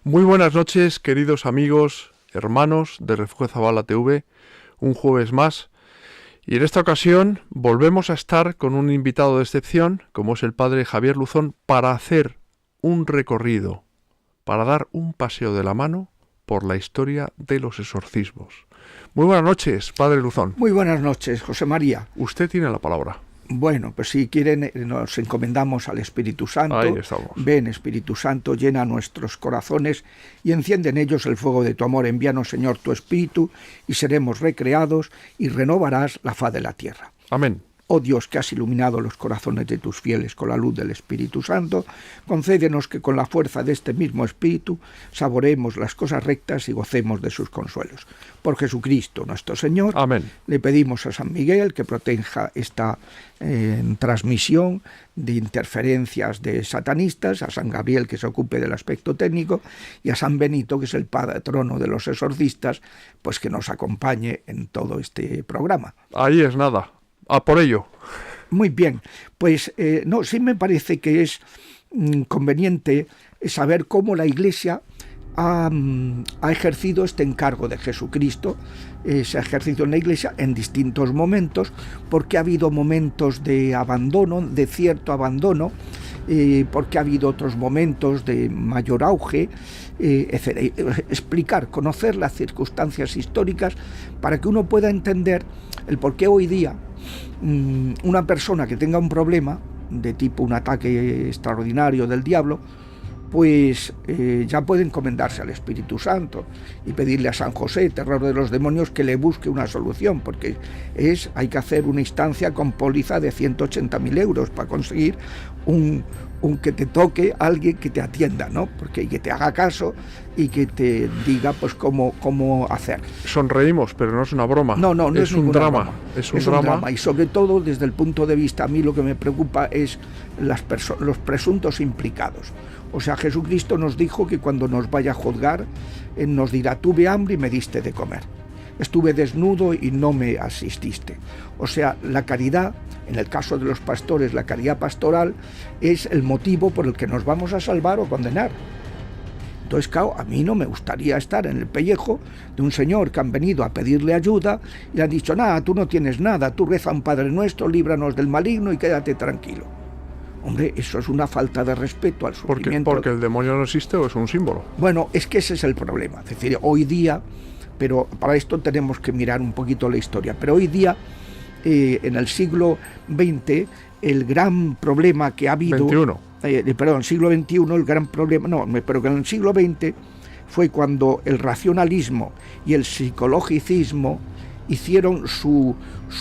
Muy buenas noches, queridos amigos, hermanos de Refugio Zabala TV, un jueves más. Y en esta ocasión volvemos a estar con un invitado de excepción, como es el padre Javier Luzón, para hacer un recorrido, para dar un paseo de la mano por la historia de los exorcismos. Muy buenas noches, padre Luzón. Muy buenas noches, José María. Usted tiene la palabra. Bueno, pues si quieren nos encomendamos al Espíritu Santo. Ahí estamos. Ven, Espíritu Santo, llena nuestros corazones y enciende en ellos el fuego de tu amor. Envíanos, Señor, tu Espíritu y seremos recreados y renovarás la faz de la tierra. Amén. Oh Dios, que has iluminado los corazones de tus fieles con la luz del Espíritu Santo, concédenos que con la fuerza de este mismo Espíritu saboreemos las cosas rectas y gocemos de sus consuelos. Por Jesucristo nuestro Señor. Amén. Le pedimos a San Miguel que proteja esta transmisión de interferencias de satanistas, a San Gabriel que se ocupe del aspecto técnico y a San Benito, que es el patrono de los exorcistas, pues que nos acompañe en todo este programa. Ahí es nada. A por ello. Muy bien, pues sí me parece que es conveniente saber cómo la Iglesia ha ejercido este encargo de Jesucristo. Se ha ejercido en la Iglesia en distintos momentos, porque ha habido momentos de abandono, de cierto abandono, porque ha habido otros momentos de mayor auge, etc. Explicar, conocer las circunstancias históricas para que uno pueda entender el por qué hoy día una persona que tenga un problema de tipo un ataque extraordinario del diablo, pues ya puede encomendarse al Espíritu Santo y pedirle a San José, terror de los demonios, que le busque una solución, porque hay que hacer una instancia con póliza de 180.000 euros para conseguir un que te toque alguien que te atienda, ¿no? Porque que te haga caso y que te diga pues cómo hacer. Sonreímos, pero no es una broma. No es un drama. Broma. Es un drama. Y sobre todo desde el punto de vista, a mí lo que me preocupa es los presuntos implicados. O sea, Jesucristo nos dijo que cuando nos vaya a juzgar, nos dirá: tuve hambre y me diste de comer. Estuve desnudo y no me asististe. O sea, la caridad, en el caso de los pastores, la caridad pastoral es el motivo por el que nos vamos a salvar o condenar. Entonces, claro, a mí no me gustaría estar en el pellejo de un señor que han venido a pedirle ayuda y le han dicho: nada, tú no tienes nada, tú reza un Padre Nuestro, líbranos del maligno y quédate tranquilo. Hombre, eso es una falta de respeto al sufrimiento. ¿Porque el demonio no existe o es un símbolo? Bueno, es que ese es el problema. Es decir, hoy día, pero para esto tenemos que mirar un poquito la historia, pero hoy día, en el siglo XX, el gran problema que ha habido... siglo XXI, el gran problema... pero que en el siglo XX fue cuando el racionalismo y el psicologicismo hicieron su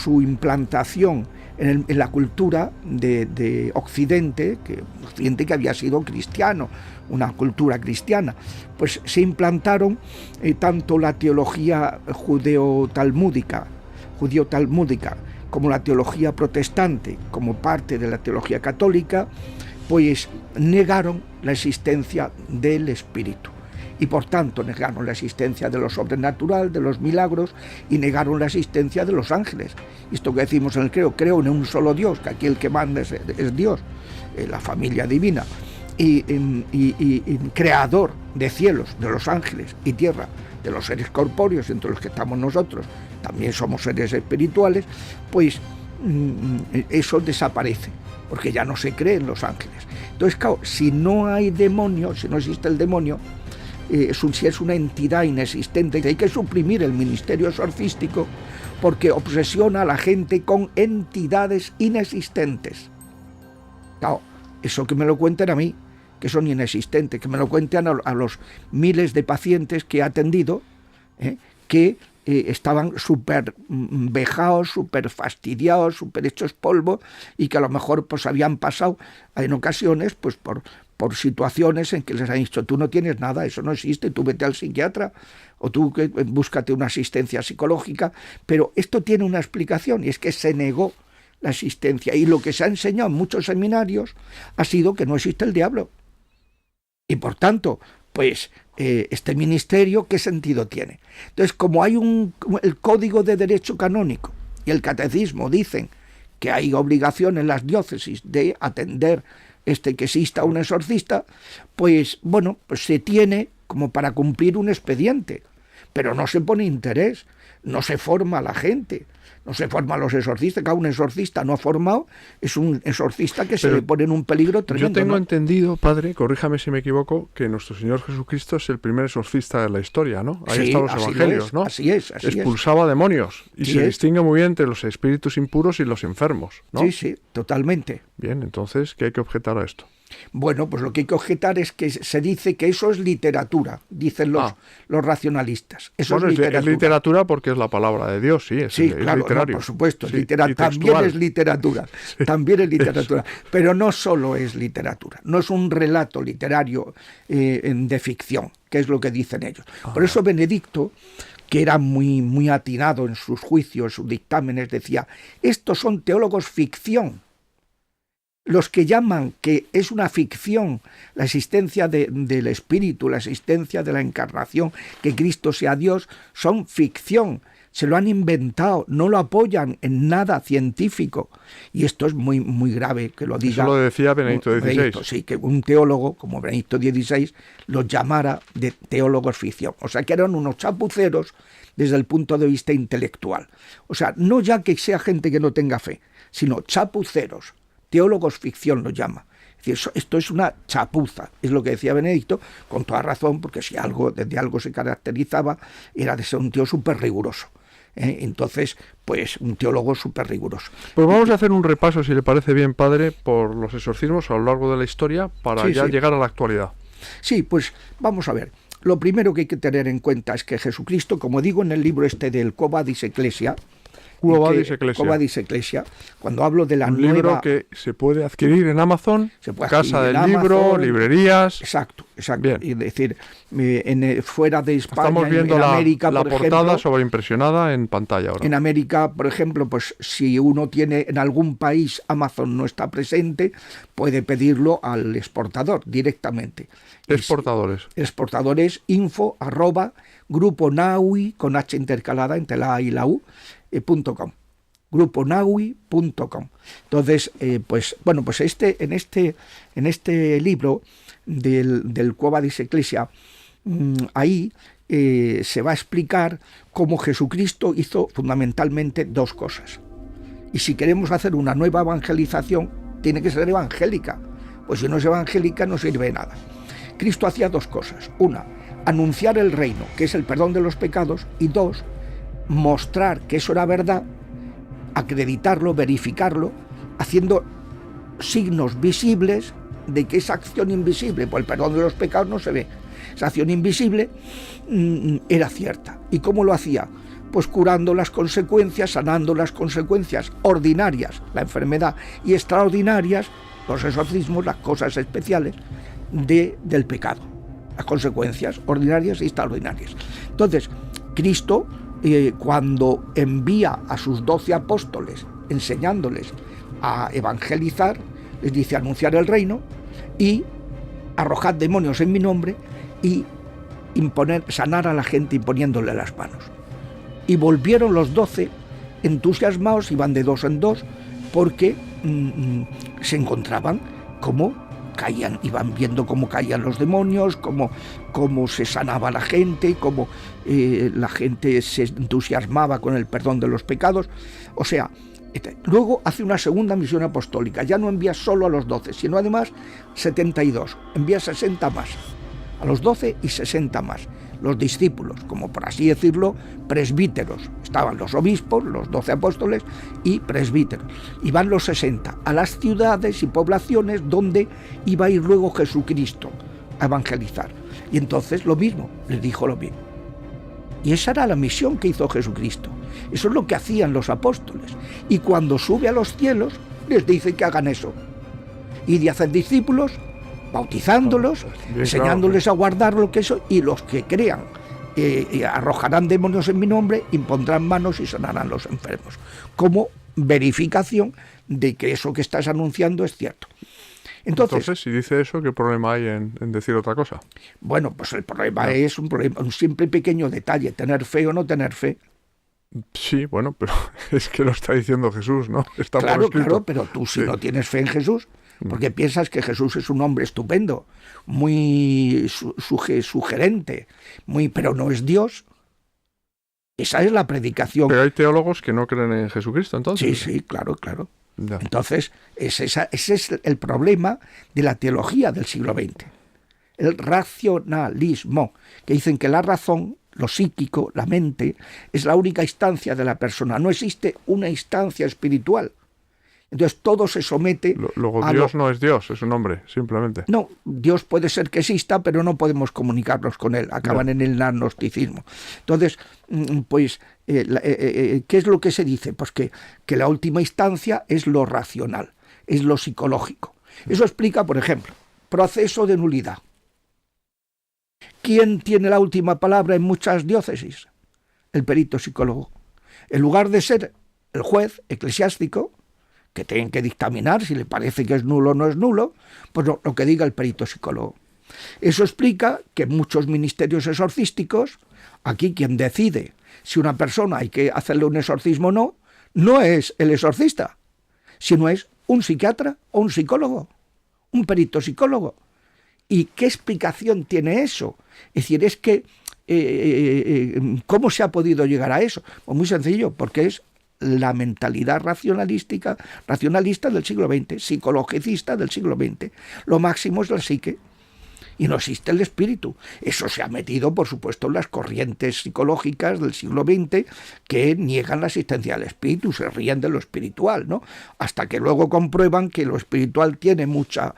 implantación en la cultura de Occidente, que había sido cristiano, una cultura cristiana. Pues se implantaron tanto la teología judeo-talmúdica como la teología protestante, como parte de la teología católica, pues negaron la existencia del Espíritu. Y por tanto negaron la existencia de lo sobrenatural, de los milagros, y negaron la existencia de los ángeles. Esto que decimos en el creo en un solo Dios, que aquí el que manda es Dios, la familia divina, y creador de cielos, de los ángeles y tierra, de los seres corpóreos, entre los que estamos nosotros, también somos seres espirituales, pues eso desaparece, porque ya no se cree en los ángeles. Entonces, claro, si no hay demonio, si no existe el demonio, si es una entidad inexistente, hay que suprimir el ministerio exorcístico porque obsesiona a la gente con entidades inexistentes. Claro, eso que me lo cuenten a mí, que son inexistentes, que me lo cuenten a los miles de pacientes que he atendido, que estaban súper vejados, súper fastidiados, súper hechos polvo, y que a lo mejor pues habían pasado en ocasiones pues por situaciones en que les han dicho: tú no tienes nada, eso no existe, tú vete al psiquiatra o tú búscate una asistencia psicológica. Pero esto tiene una explicación, y es que se negó la existencia, y lo que se ha enseñado en muchos seminarios ha sido que no existe el diablo. Y por tanto, pues este ministerio, ¿qué sentido tiene? Entonces, como hay el Código de Derecho Canónico y el Catecismo dicen que hay obligación en las diócesis de atender que exista un exorcista, pues bueno, pues se tiene como para cumplir un expediente, pero no se pone interés, no se forma a la gente, no se forma a los exorcistas. Cada un exorcista no formado es un exorcista que se le pone en un peligro tremendo. Yo tengo ¿no? entendido, padre, corríjame si me equivoco, que nuestro Señor Jesucristo es el primer exorcista de la historia, ¿no? Ahí están los evangelios, ¿no? Así es. Expulsaba demonios y se distingue muy bien entre los espíritus impuros y los enfermos, ¿no? Sí, totalmente. Bien, entonces, ¿qué hay que objetar a esto? Bueno, pues lo que hay que objetar es que se dice que eso es literatura, dicen los racionalistas. Eso es literatura. Es literatura porque es la palabra de Dios, sí, es claro, literario. No, por supuesto, sí, también es literatura, también es literatura, pero no solo es literatura, no es un relato literario de ficción, que es lo que dicen ellos. Por eso Benedicto, que era muy atinado en sus juicios, sus dictámenes, decía, estos son teólogos ficción. Los que llaman que es una ficción la existencia del Espíritu, la existencia de la encarnación, que Cristo sea Dios, son ficción. Se lo han inventado, no lo apoyan en nada científico. Y esto es muy grave que lo diga. Eso lo decía Benedicto XVI. Sí, que un teólogo como Benedicto XVI los llamara de teólogos ficción. O sea, que eran unos chapuceros desde el punto de vista intelectual. O sea, no ya que sea gente que no tenga fe, sino chapuceros. Teólogos ficción lo llama. Es decir, esto es una chapuza, es lo que decía Benedicto, con toda razón, porque si desde algo se caracterizaba, era de ser un tío súper riguroso. Entonces, pues un teólogo súper riguroso. Pues vamos a hacer un repaso, si le parece bien, padre, por los exorcismos a lo largo de la historia, para llegar a la actualidad. Sí, pues vamos a ver. Lo primero que hay que tener en cuenta es que Jesucristo, como digo en el libro del Quo Vadis Ecclesia, Quo Vadis Ecclesia, cuando hablo de la un nueva... libro que se puede adquirir en Amazon, Casa del Libro, Amazon, librerías... Exacto. Bien. Es decir, fuera de España, estamos viendo en América, la por portada ejemplo, sobreimpresionada en pantalla ahora. En América, por ejemplo, pues si uno tiene en algún país, Amazon no está presente, puede pedirlo al exportador directamente. Exportadores info@gruponaui, con H intercalada entre la A y la U, .com. gruponaui.com. Entonces, pues en este libro del Quo Vadis Ecclesia, ahí se va a explicar cómo Jesucristo hizo fundamentalmente dos cosas. Y si queremos hacer una nueva evangelización, tiene que ser evangélica. Pues si no es evangélica, no sirve de nada. Cristo hacía dos cosas. Una, anunciar el reino, que es el perdón de los pecados, y dos, mostrar que eso era verdad, acreditarlo, verificarlo, haciendo signos visibles de que esa acción invisible, pues el perdón de los pecados no se ve, esa acción invisible era cierta. ¿Y cómo lo hacía? Pues curando las consecuencias, sanando las consecuencias ordinarias, la enfermedad, y extraordinarias, los exorcismos, las cosas especiales del pecado, las consecuencias ordinarias y extraordinarias. Entonces, Cristo, cuando envía a sus 12 apóstoles enseñándoles a evangelizar, les dice anunciar el reino y arrojad demonios en mi nombre y sanar a la gente imponiéndole las manos. Y volvieron los 12 entusiasmados, iban de dos en dos, porque se encontraban cómo caían, iban viendo cómo caían los demonios, cómo se sanaba la gente, cómo la gente se entusiasmaba con el perdón de los pecados. O sea, luego hace una segunda misión apostólica, ya no envía solo a los 12, sino además 72, envía 60 más, a los 12 y 60 más, los discípulos, como por así decirlo, presbíteros. Estaban los obispos, los 12 apóstoles y presbíteros. Y van los 60 a las ciudades y poblaciones donde iba a ir luego Jesucristo a evangelizar. Y entonces lo mismo, les dijo lo mismo. Y esa era la misión que hizo Jesucristo. Eso es lo que hacían los apóstoles. Y cuando sube a los cielos, les dice que hagan eso. Y de hacer discípulos, bautizándolos, enseñándoles a guardar lo que eso, y los que crean arrojarán demonios en mi nombre, impondrán manos y sanarán los enfermos, como verificación de que eso que estás anunciando es cierto. Entonces, si dice eso, ¿qué problema hay en decir otra cosa? Bueno, pues el problema es un simple pequeño detalle, tener fe o no tener fe. Sí, bueno, pero es que lo está diciendo Jesús, ¿no? Está claro, pero tú si no tienes fe en Jesús, porque piensas que Jesús es un hombre estupendo, muy sugerente, pero no es Dios. Esa es la predicación. Pero hay teólogos que no creen en Jesucristo, entonces. Sí, claro. Ya. Entonces, ese es el problema de la teología del siglo XX. El racionalismo, que dicen que la razón, lo psíquico, la mente, es la única instancia de la persona. No existe una instancia espiritual. Entonces todo se somete Luego a Dios no es Dios, es un hombre, simplemente. No, Dios puede ser que exista, pero no podemos comunicarnos con él. Acaban en el agnosticismo. Entonces, pues, ¿qué es lo que se dice? Pues que la última instancia es lo racional, es lo psicológico. Eso explica, por ejemplo, proceso de nulidad. ¿Quién tiene la última palabra en muchas diócesis? El perito psicólogo. En lugar de ser el juez eclesiástico, que tienen que dictaminar si le parece que es nulo o no es nulo, pues lo que diga el perito psicólogo. Eso explica que en muchos ministerios exorcísticos, aquí quien decide si una persona hay que hacerle un exorcismo o no, no es el exorcista, sino es un psiquiatra o un psicólogo, un perito psicólogo. ¿Y qué explicación tiene eso? Es decir, es que ¿cómo se ha podido llegar a eso? Pues muy sencillo, porque es la mentalidad racionalista del siglo XX, psicologicista del siglo XX. Lo máximo es la psique y no existe el espíritu. Eso se ha metido, por supuesto, en las corrientes psicológicas del siglo XX que niegan la existencia del espíritu, se ríen de lo espiritual, ¿no? Hasta que luego comprueban que lo espiritual tiene mucha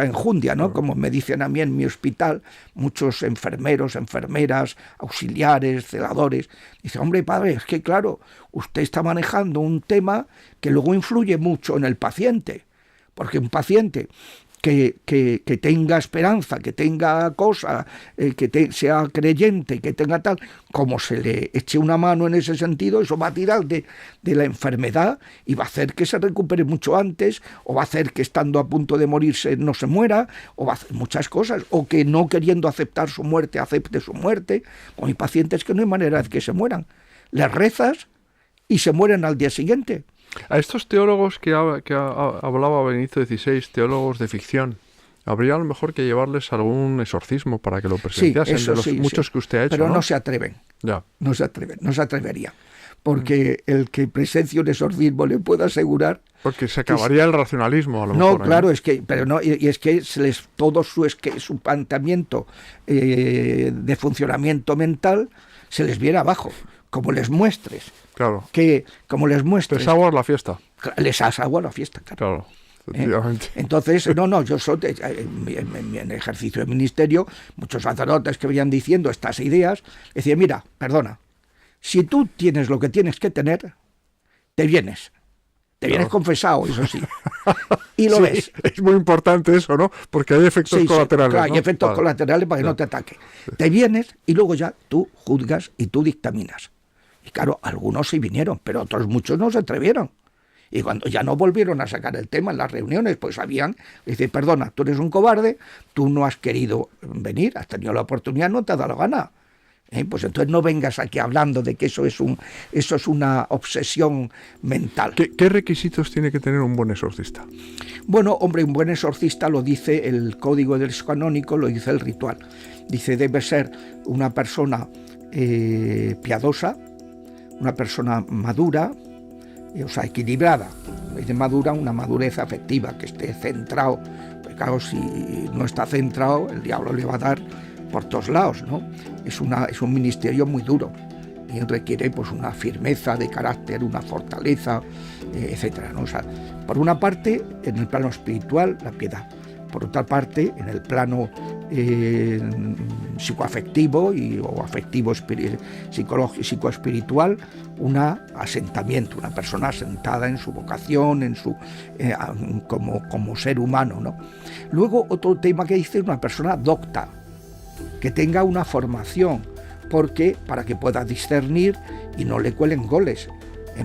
enjundia, ¿no? Como me dicen a mí en mi hospital, muchos enfermeros, enfermeras, auxiliares, celadores. Dice, hombre, padre, es que claro, usted está manejando un tema que luego influye mucho en el paciente, porque un paciente que tenga esperanza, que tenga cosa, sea creyente, que tenga tal, como se le eche una mano en ese sentido, eso va a tirar de la enfermedad y va a hacer que se recupere mucho antes, o va a hacer que estando a punto de morirse no se muera, o va a hacer muchas cosas, o que no queriendo aceptar su muerte, acepte su muerte. Con mis pacientes que no hay manera de que se mueran. Les rezas y se mueren al día siguiente. A estos teólogos que hablaba Benedicto XVI, teólogos de ficción, habría a lo mejor que llevarles algún exorcismo para que lo presenciasen, sí, de los muchos que usted ha hecho, pero ¿no? No se atreven. Ya. No se atrevería. Porque el que presencie un exorcismo le puedo asegurar... Porque se acabaría el racionalismo, a lo mejor. No, claro, es que todo su planteamiento de funcionamiento mental se les viene abajo, como les muestres. Claro. Como les muestres. Les aguas la fiesta. Les aguas la fiesta, claro. Efectivamente. Entonces, yo soy en ejercicio de ministerio, muchos sacerdotes que venían diciendo estas ideas, decían, mira, perdona, si tú tienes lo que tienes que tener, te vienes confesado, eso sí, y lo ves. Es muy importante eso, ¿no? Porque hay efectos colaterales. Claro, ¿no? hay efectos colaterales para que no te ataque. Te vienes y luego ya tú juzgas y tú dictaminas. Y claro, algunos sí vinieron, pero otros muchos no se atrevieron. Y cuando ya no volvieron a sacar el tema en las reuniones, pues sabían, dice, perdona, tú eres un cobarde, tú no has querido venir, has tenido la oportunidad, no te ha dado la gana. Pues entonces no vengas aquí hablando de que eso es una obsesión mental. ¿Qué requisitos tiene que tener un buen exorcista? Bueno, hombre, un buen exorcista lo dice el Código del Canónico, lo dice el ritual. Dice, debe ser una persona piadosa, una persona madura, o sea, equilibrada. Dice madura, una madurez afectiva, que esté centrado. Porque claro, si no está centrado, el diablo le va a dar por todos lados, ¿no? Es un ministerio muy duro y requiere pues una firmeza de carácter, una fortaleza, etcétera, ¿no? O sea, por una parte, en el plano espiritual, la piedad. Por otra parte, en el plano psicoafectivo o afectivo psicoespiritual, un asentamiento, una persona asentada en su vocación, como ser humano, ¿no? Luego, otro tema que dice, una persona docta, que tenga una formación, para que pueda discernir y no le cuelen goles.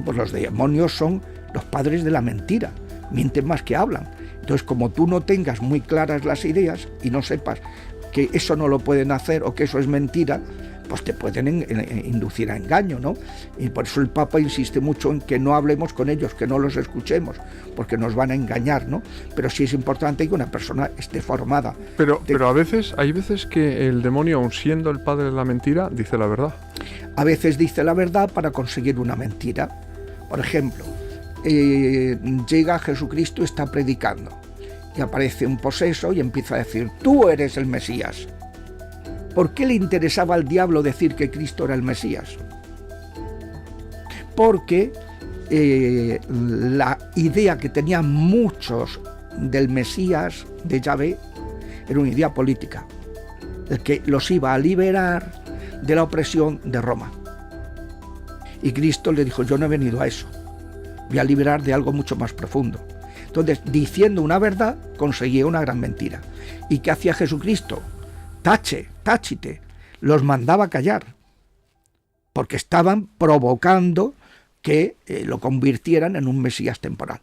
Pues los demonios son los padres de la mentira, mienten más que hablan. Entonces, como tú no tengas muy claras las ideas y no sepas que eso no lo pueden hacer o que eso es mentira, pues te pueden inducir a engaño, ¿no? Y por eso el Papa insiste mucho en que no hablemos con ellos, que no los escuchemos, porque nos van a engañar, ¿no? Pero sí es importante que una persona esté formada. Pero hay veces que el demonio, aun siendo el padre de la mentira, dice la verdad. A veces dice la verdad para conseguir una mentira. Por ejemplo, llega Jesucristo, está predicando, y aparece un poseso y empieza a decir: tú eres el Mesías. ¿Por qué le interesaba al diablo decir que Cristo era el Mesías? Porque la idea que tenían muchos del Mesías de Yahvé era una idea política, el que los iba a liberar de la opresión de Roma. Y Cristo le dijo: yo no he venido a eso, voy a liberar de algo mucho más profundo. Entonces, diciendo una verdad, conseguía una gran mentira. ¿Y qué hacía Jesucristo? Táchite, los mandaba callar, porque estaban provocando que lo convirtieran en un Mesías temporal.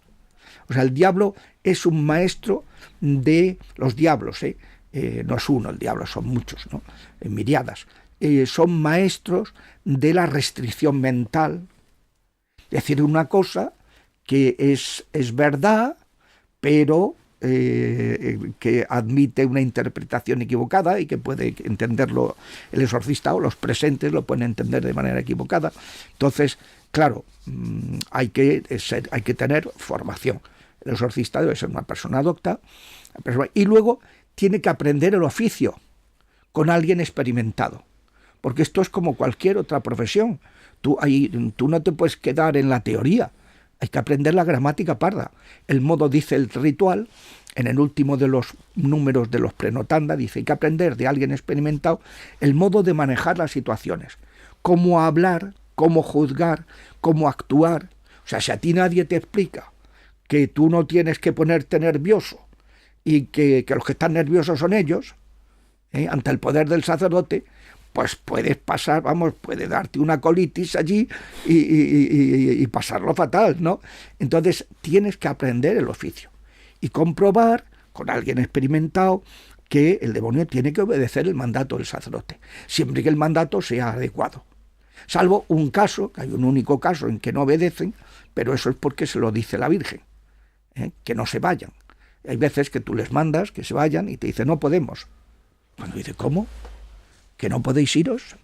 O sea, el diablo es un maestro de los diablos, no es uno el diablo, son muchos, ¿no? Miriadas. Son maestros de la restricción mental, decir una cosa que es verdad, pero que admite una interpretación equivocada y que puede entenderlo el exorcista o los presentes lo pueden entender de manera equivocada. Entonces, claro, hay que tener formación. El exorcista debe ser una persona docta, y luego tiene que aprender el oficio con alguien experimentado, porque esto es como cualquier otra profesión. Tú no te puedes quedar en la teoría. Hay que aprender la gramática parda. El modo, dice el ritual, en el último de los números de los prenotanda, dice: hay que aprender de alguien experimentado el modo de manejar las situaciones, cómo hablar, cómo juzgar, cómo actuar. O sea, si a ti nadie te explica que tú no tienes que ponerte nervioso y que los que están nerviosos son ellos, ante el poder del sacerdote, pues puedes pasar, puede darte una colitis allí y pasarlo fatal, ¿no? Entonces tienes que aprender el oficio y comprobar con alguien experimentado que el demonio tiene que obedecer el mandato del sacerdote, siempre que el mandato sea adecuado. Salvo un caso, que hay un único caso en que no obedecen, pero eso es porque se lo dice la Virgen, que no se vayan. Hay veces que tú les mandas que se vayan y te dicen: no podemos. Cuando dice: ¿cómo? ¿Que no podéis iros?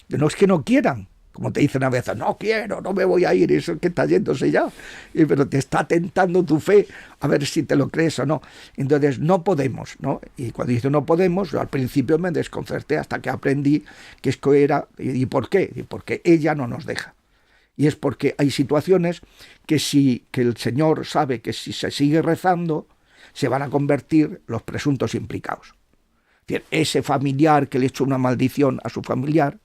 Que no es que no quieran, como te dicen a veces: no quiero, no me voy a ir, eso es que está yéndose ya, pero te está tentando tu fe a ver si te lo crees o no. Entonces no podemos, ¿no? Y cuando dice no podemos, yo al principio me desconcerté hasta que aprendí que esto era. ¿Y por qué? Y porque ella no nos deja. Y es porque hay situaciones que el Señor sabe que si se sigue rezando se van a convertir los presuntos implicados. Es decir, ese familiar que le echó una maldición a su familiar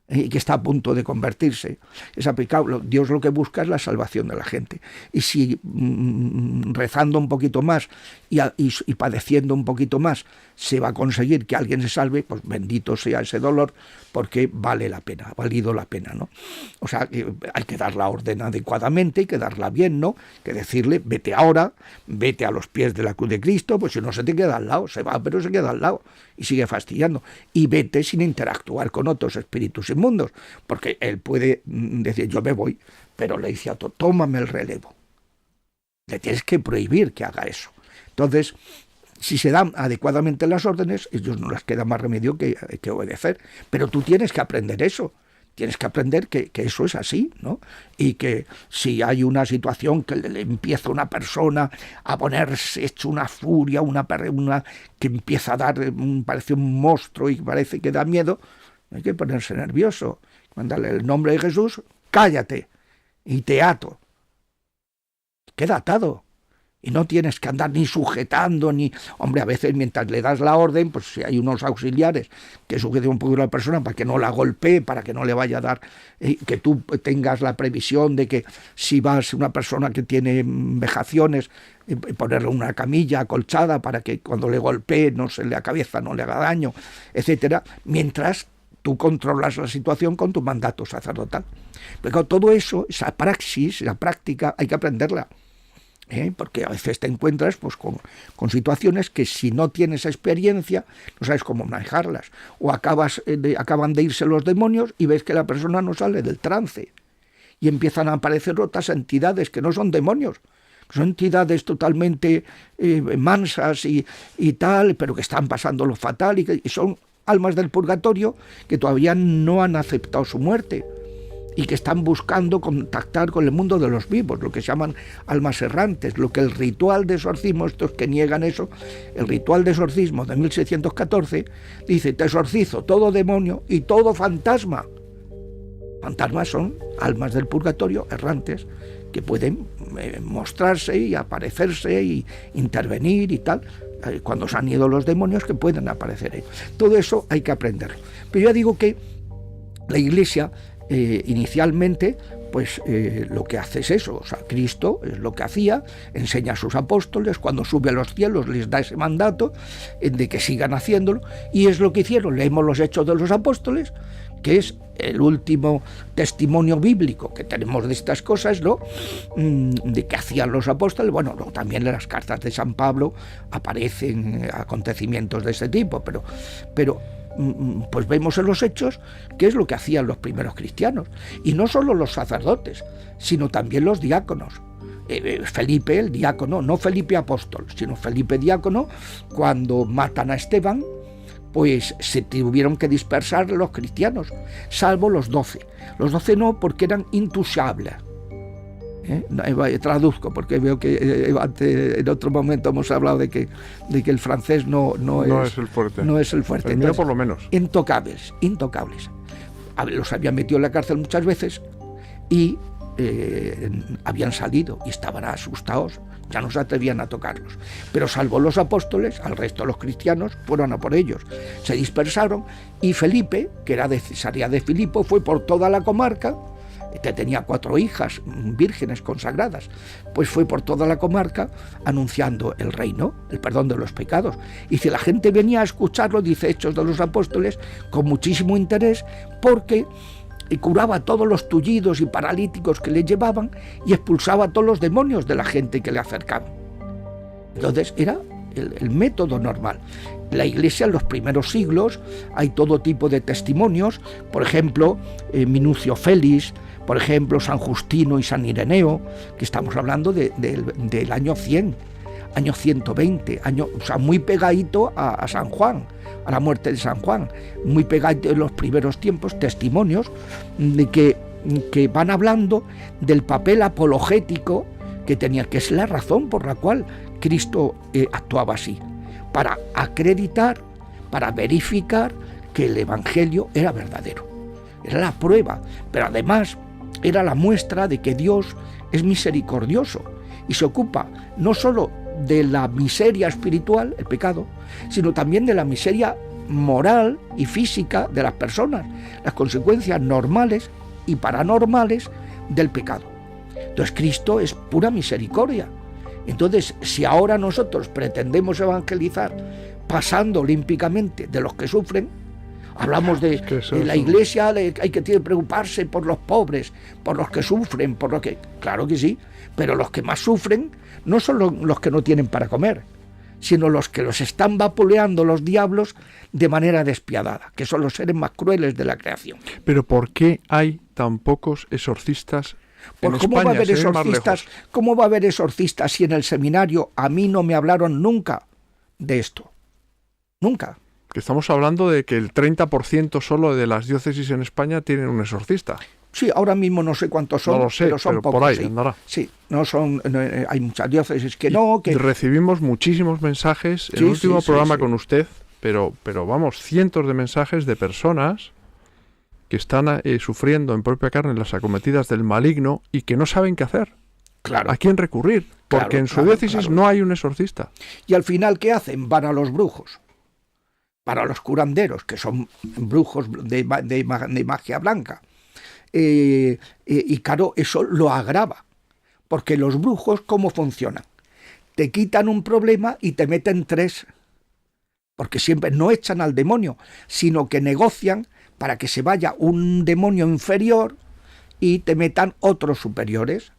y que está a punto de convertirse, es aplicable. Dios lo que busca es la salvación de la gente. Y si rezando un poquito más y padeciendo un poquito más se va a conseguir que alguien se salve, pues bendito sea ese dolor, porque vale la pena, ha valido la pena, ¿no? O sea, hay que dar la orden adecuadamente, hay que darla bien, ¿no? Que decirle: vete ahora, vete a los pies de la cruz de Cristo, pues si no se te queda al lado, se va, pero se queda al lado y sigue fastidiando. Y vete sin interactuar con otros espíritus inmundos, porque él puede decir: yo me voy, pero le dice a otro: tómame el relevo. Le tienes que prohibir que haga eso. Entonces, si se dan adecuadamente las órdenes, ellos no les queda más remedio que obedecer. Pero tú tienes que aprender eso. Tienes que aprender que eso es así, ¿no? Y que si hay una situación que le empieza a una persona a ponerse hecho una furia, una que empieza a dar, parece un monstruo y parece que da miedo, hay que ponerse nervioso. Mándale el nombre de Jesús: cállate y te ato. Queda atado. Y no tienes que andar ni sujetando, ni... Hombre, a veces mientras le das la orden, pues si hay unos auxiliares que sujeten un poco a la persona para que no la golpee, para que no le vaya a dar... que tú tengas la previsión de que si vas una persona que tiene vejaciones, ponerle una camilla acolchada para que cuando le golpee la cabeza no le haga daño, etcétera, mientras tú controlas la situación con tu mandato sacerdotal. Pero todo eso, esa praxis, la práctica, hay que aprenderla. Porque a veces te encuentras pues, con situaciones que si no tienes experiencia no sabes cómo manejarlas, o acaban de irse los demonios y ves que la persona no sale del trance y empiezan a aparecer otras entidades que no son demonios, que son entidades totalmente mansas y tal, pero que están pasando lo fatal y son almas del purgatorio que todavía no han aceptado su muerte y que están buscando contactar con el mundo de los vivos, lo que se llaman almas errantes, lo que el ritual de exorcismo, estos que niegan eso, el ritual de exorcismo de 1614, dice: te exorcizo todo demonio y todo fantasma. Fantasmas son almas del purgatorio errantes que pueden mostrarse y aparecerse y intervenir y tal, cuando se han ido los demonios, que pueden aparecer ahí. Todo eso hay que aprenderlo. Pero yo digo que la Iglesia inicialmente pues lo que hace es eso, o sea, Cristo es lo que hacía, enseña a sus apóstoles, cuando sube a los cielos les da ese mandato de que sigan haciéndolo, y es lo que hicieron. Leemos los Hechos de los Apóstoles, que es el último testimonio bíblico que tenemos de estas cosas, ¿no? De qué hacían los apóstoles. Bueno, luego también en las cartas de San Pablo aparecen acontecimientos de ese tipo, pero pues vemos en los Hechos qué es lo que hacían los primeros cristianos, y no solo los sacerdotes, sino también los diáconos. Felipe, el diácono, no Felipe apóstol, sino Felipe diácono, cuando matan a Esteban, pues se tuvieron que dispersar los cristianos, salvo los 12. Los 12 no, porque eran intouchables. Traduzco, porque veo que antes, en otro momento hemos hablado de que el francés no es el fuerte. No es el fuerte. El mío por lo menos. Intocables. Los habían metido en la cárcel muchas veces y habían salido y estaban asustados, ya no se atrevían a tocarlos. Pero salvo los apóstoles, al resto de los cristianos fueron a por ellos. Se dispersaron y Felipe, que era de Cesarea de Filipo, fue por toda la comarca, que tenía 4 hijas vírgenes consagradas, pues fue por toda la comarca anunciando el reino, el perdón de los pecados. Y si la gente venía a escucharlo, dice Hechos de los Apóstoles, con muchísimo interés, porque curaba a todos los tullidos y paralíticos que le llevaban y expulsaba a todos los demonios de la gente que le acercaban. Entonces era el método normal. En la Iglesia, en los primeros siglos, hay todo tipo de testimonios, por ejemplo, Minucio Félix, por ejemplo, San Justino y San Ireneo, que estamos hablando del año 100, año 120, o sea, muy pegadito a San Juan, a la muerte de San Juan, muy pegadito en los primeros tiempos, testimonios de que van hablando del papel apologético que tenía, que es la razón por la cual Cristo actuaba así, para acreditar, para verificar que el Evangelio era verdadero. Era la prueba, pero además era la muestra de que Dios es misericordioso y se ocupa no solo de la miseria espiritual, el pecado, sino también de la miseria moral y física de las personas, las consecuencias normales y paranormales del pecado. Entonces Cristo es pura misericordia. Entonces, si ahora nosotros pretendemos evangelizar pasando olímpicamente de los que sufren, hablamos de la Iglesia, hay que preocuparse por los pobres, por los que sufren, por los que... Claro que sí, pero los que más sufren no son los que no tienen para comer, sino los que los están vapuleando los diablos de manera despiadada, que son los seres más crueles de la creación. Pero ¿por qué hay tan pocos exorcistas en España? ¿Cómo va a haber exorcistas si en el seminario a mí no me hablaron nunca de esto? Nunca. Que estamos hablando de que el 30% solo de las diócesis en España tienen un exorcista. Sí, ahora mismo no sé cuántos son, no lo sé, pero son pocos. Por ahí andará. Sí, hay muchas diócesis que no. Que... Recibimos muchísimos mensajes. El último programa con usted, pero vamos, cientos de mensajes de personas que están sufriendo en propia carne las acometidas del maligno y que no saben qué hacer. Claro. ¿A quién recurrir? Porque en su diócesis no hay un exorcista. Y al final, ¿qué hacen? Van a los brujos, para los curanderos, que son brujos de magia blanca. Y claro, eso lo agrava, porque los brujos, ¿cómo funcionan? Te quitan un problema y te meten 3, porque siempre no echan al demonio, sino que negocian para que se vaya un demonio inferior y te metan otros superiores.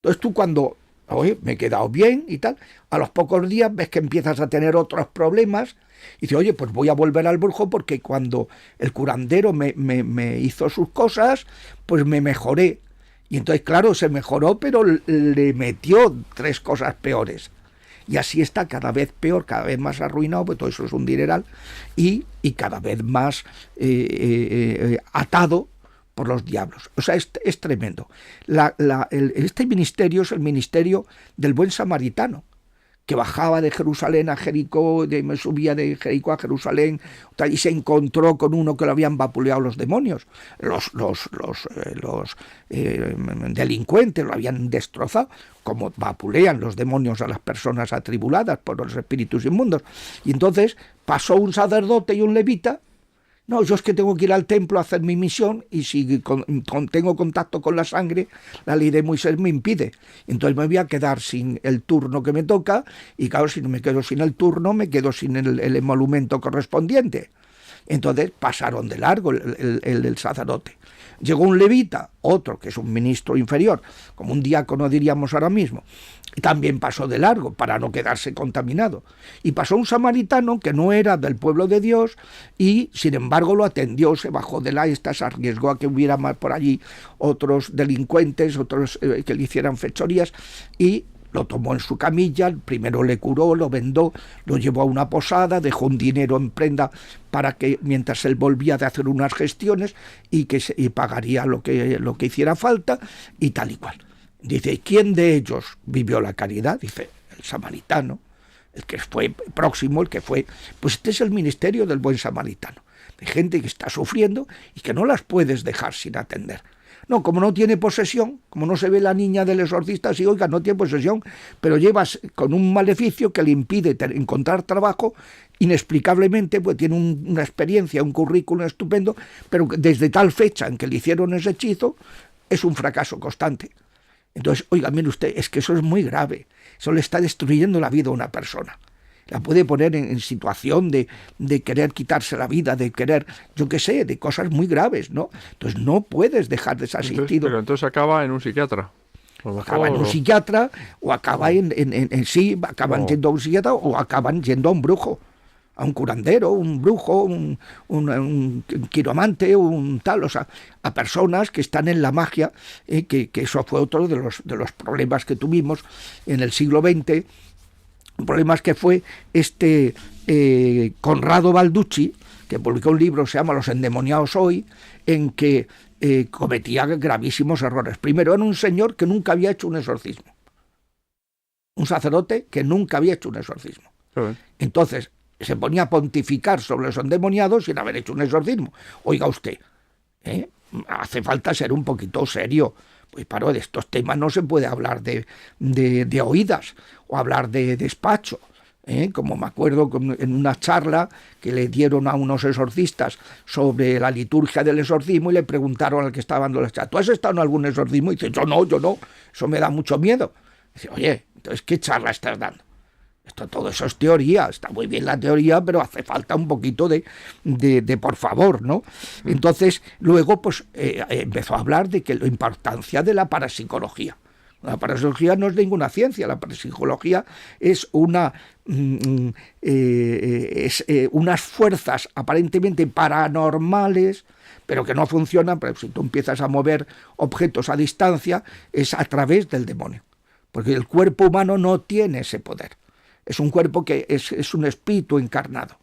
Entonces tú, cuando Oye, me he quedado bien y tal. A los pocos días ves que empiezas a tener otros problemas y dices, oye, pues voy a volver al brujo porque cuando el curandero me hizo sus cosas, pues me mejoré. Y entonces, claro, se mejoró, pero le metió 3 cosas peores. Y así está cada vez peor, cada vez más arruinado, porque todo eso es un dineral, y cada vez más atado por los diablos. O sea, es tremendo. Este ministerio es el ministerio del buen samaritano, que bajaba de Jerusalén a Jericó, subía de Jericó a Jerusalén, y se encontró con uno que lo habían vapuleado los demonios, los delincuentes, lo habían destrozado, como vapulean los demonios a las personas atribuladas por los espíritus inmundos. Y entonces pasó un sacerdote y un levita. No, yo es que tengo que ir al templo a hacer mi misión y si tengo contacto con la sangre, la ley de Moisés me impide. Entonces me voy a quedar sin el turno que me toca y claro, si no me quedo sin el turno, me quedo sin el emolumento correspondiente. Entonces pasaron de largo el sacerdote. Llegó un levita, otro que es un ministro inferior, como un diácono diríamos ahora mismo, y también pasó de largo para no quedarse contaminado. Y pasó un samaritano que no era del pueblo de Dios y sin embargo lo atendió, se bajó de la esta, se arriesgó a que hubiera más por allí otros delincuentes, otros que le hicieran fechorías y lo tomó en su camilla, primero le curó, lo vendó, lo llevó a una posada, dejó un dinero en prenda para que mientras él volvía de hacer unas gestiones y pagaría lo que hiciera falta y tal y cual. Dice, ¿quién de ellos vivió la caridad? Dice, el samaritano, el que fue próximo, el que fue... Pues este es el ministerio del buen samaritano, de gente que está sufriendo y que no las puedes dejar sin atender. No, como no tiene posesión, como no se ve la niña del exorcista, sí, oiga, no tiene posesión, pero llevas con un maleficio que le impide encontrar trabajo, inexplicablemente, pues tiene una experiencia, un currículum estupendo, pero desde tal fecha en que le hicieron ese hechizo, es un fracaso constante. Entonces, oiga, mire usted, es que eso es muy grave, eso le está destruyendo la vida a una persona. La puede poner en situación de querer quitarse la vida, de querer, yo qué sé, de cosas muy graves, ¿no? Entonces no puedes dejar desasistido. Pero entonces acaba en un psiquiatra. Acaba en un psiquiatra, o acaba acaban yendo a un psiquiatra, o acaban yendo a un brujo, a un curandero, un brujo, un quiromante, un tal, o sea, a personas que están en la magia, que eso fue otro de los problemas que tuvimos en el siglo XX. Problemas que fue Conrado Balducci, que publicó un libro que se llama Los endemoniados hoy, en que cometía gravísimos errores. Primero, era un señor que nunca había hecho un exorcismo. Un sacerdote que nunca había hecho un exorcismo. Entonces, se ponía a pontificar sobre los endemoniados sin haber hecho un exorcismo. Oiga usted, hace falta ser un poquito serio. Pues paro, de estos temas no se puede hablar de oídas o hablar de despacho. Como me acuerdo en una charla que le dieron a unos exorcistas sobre la liturgia del exorcismo y le preguntaron al que estaba dando la charla, ¿tú has estado en algún exorcismo? Y dice, yo no, eso me da mucho miedo. Dice, oye, entonces, ¿qué charla estás dando? Todo eso es teoría, está muy bien la teoría, pero hace falta un poquito de por favor, ¿no? Entonces, luego, pues, empezó a hablar de que la importancia de la parapsicología. La parapsicología no es ninguna ciencia, la parapsicología es unas fuerzas aparentemente paranormales, pero que no funcionan, pero si tú empiezas a mover objetos a distancia, es a través del demonio, porque el cuerpo humano no tiene ese poder. Es un cuerpo que es un espíritu encarnado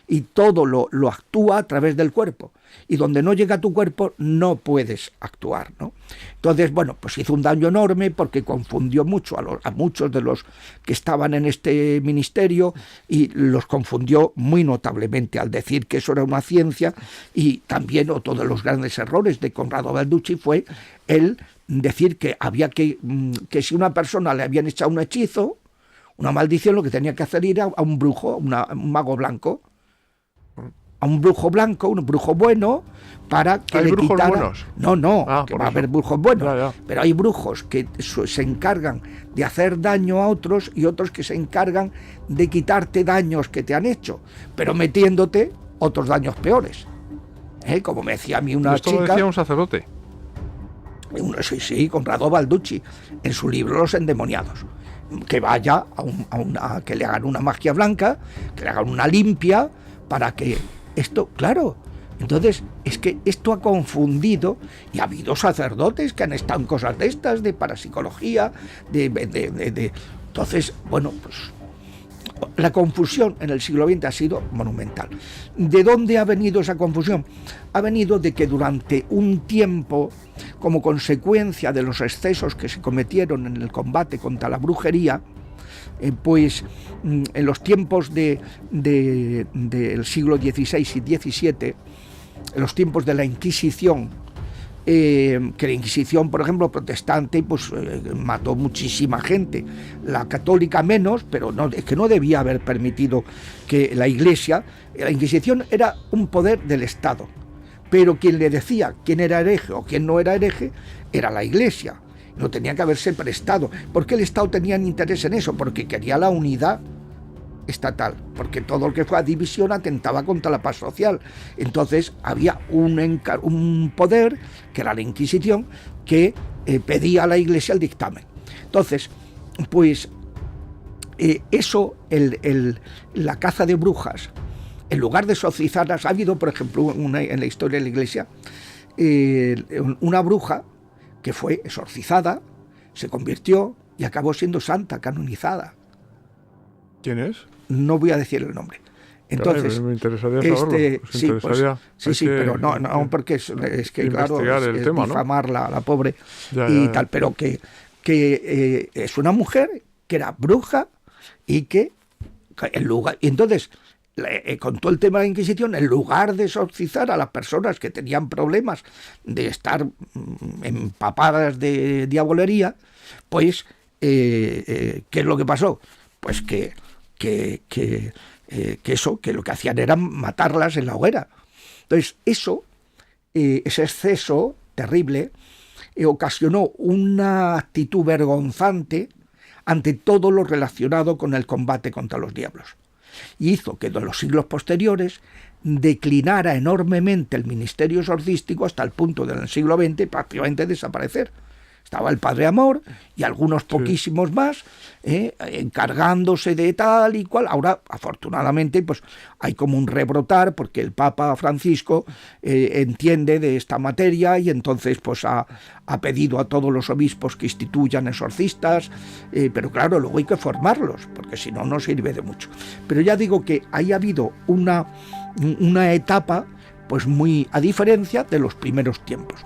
y todo lo actúa a través del cuerpo y donde no llega tu cuerpo no puedes actuar, ¿no? Entonces, bueno, pues hizo un daño enorme porque confundió mucho a muchos de los que estaban en este ministerio y los confundió muy notablemente al decir que eso era una ciencia. Y también otro de los grandes errores de Conrado Balducci fue el decir que había que si una persona le habían echado un hechizo, una maldición, lo que tenía que hacer era a un brujo, un mago blanco, a un brujo blanco, un brujo bueno, para que le quitara... ¿Hay brujos buenos? No, que va a haber brujos buenos, ya. Pero hay brujos que se encargan de hacer daño a otros y otros que se encargan de quitarte daños que te han hecho, pero metiéndote otros daños peores. Como me decía a mí una chica... ¿Esto lo decía un sacerdote? Sí, Conrado Balducci, en su libro Los endemoniados. Que vaya a que le hagan una magia blanca, que le hagan una limpia, para que esto, claro. Entonces, es que esto ha confundido, y ha habido sacerdotes que han estado en cosas de estas, de parapsicología, Entonces, bueno, pues la confusión en el siglo XX ha sido monumental. ¿De dónde ha venido esa confusión? Ha venido de que durante un tiempo, como consecuencia de los excesos que se cometieron en el combate contra la brujería, pues en los tiempos del siglo XVI y XVII, en los tiempos de la Inquisición, que la Inquisición, por ejemplo, protestante, pues mató muchísima gente, la católica menos, pero no, es que no debía haber permitido que la Iglesia, la Inquisición era un poder del Estado, pero quien le decía quién era hereje o quién no era hereje era la Iglesia, no tenía que haberse prestado. ¿Por qué el Estado tenía interés en eso? Porque quería la unidad estatal, porque todo lo que fue a división atentaba contra la paz social. Entonces había un poder, que era la Inquisición, que pedía a la Iglesia el dictamen. Entonces, pues eso, la caza de brujas, en lugar de exorcizarlas, ha habido, por ejemplo, en la historia de la Iglesia, una bruja que fue exorcizada, se convirtió y acabó siendo santa, canonizada. ¿Quién es? No voy a decir el nombre. Entonces, me interesaría saberlo. Sí, pero no, porque es que claro, es tema, difamar, ¿no? la pobre tal, pero que es una mujer que era bruja y que en lugar, y entonces con todo el tema de la Inquisición, en lugar de exorcizar a las personas que tenían problemas de estar empapadas de diabolería, pues ¿qué es lo que pasó? Pues que lo que hacían era matarlas en la hoguera. Entonces ese exceso terrible ocasionó una actitud vergonzante ante todo lo relacionado con el combate contra los diablos, y hizo que en los siglos posteriores declinara enormemente el ministerio exorcístico hasta el punto de en el siglo XX prácticamente desaparecer. Estaba el Padre Amor y algunos poquísimos más encargándose de tal y cual. Ahora, afortunadamente, pues hay como un rebrotar porque el Papa Francisco entiende de esta materia y entonces pues ha pedido a todos los obispos que instituyan exorcistas, pero claro, luego hay que formarlos porque si no, no sirve de mucho. Pero ya digo que ahí ha habido una etapa pues muy a diferencia de los primeros tiempos.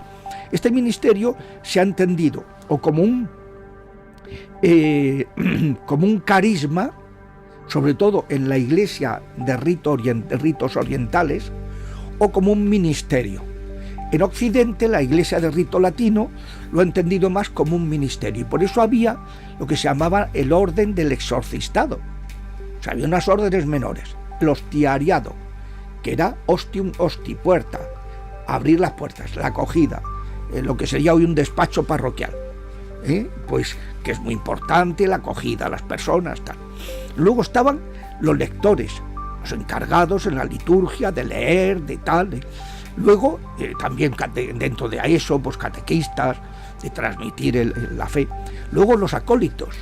Este ministerio se ha entendido o como un carisma, sobre todo en la Iglesia de ritos orientales, o como un ministerio. En Occidente, la Iglesia de rito latino lo ha entendido más como un ministerio, y por eso había lo que se llamaba el orden del exorcistado. O sea, había unas órdenes menores, el hostiariado, que era ostium hosti, puerta, abrir las puertas, la acogida, lo que sería hoy un despacho parroquial, pues que es muy importante la acogida a las personas, tal. Luego estaban los lectores, los encargados en la liturgia de leer, de tal. Luego también dentro de eso, pues catequistas, de transmitir la fe. Luego los acólitos,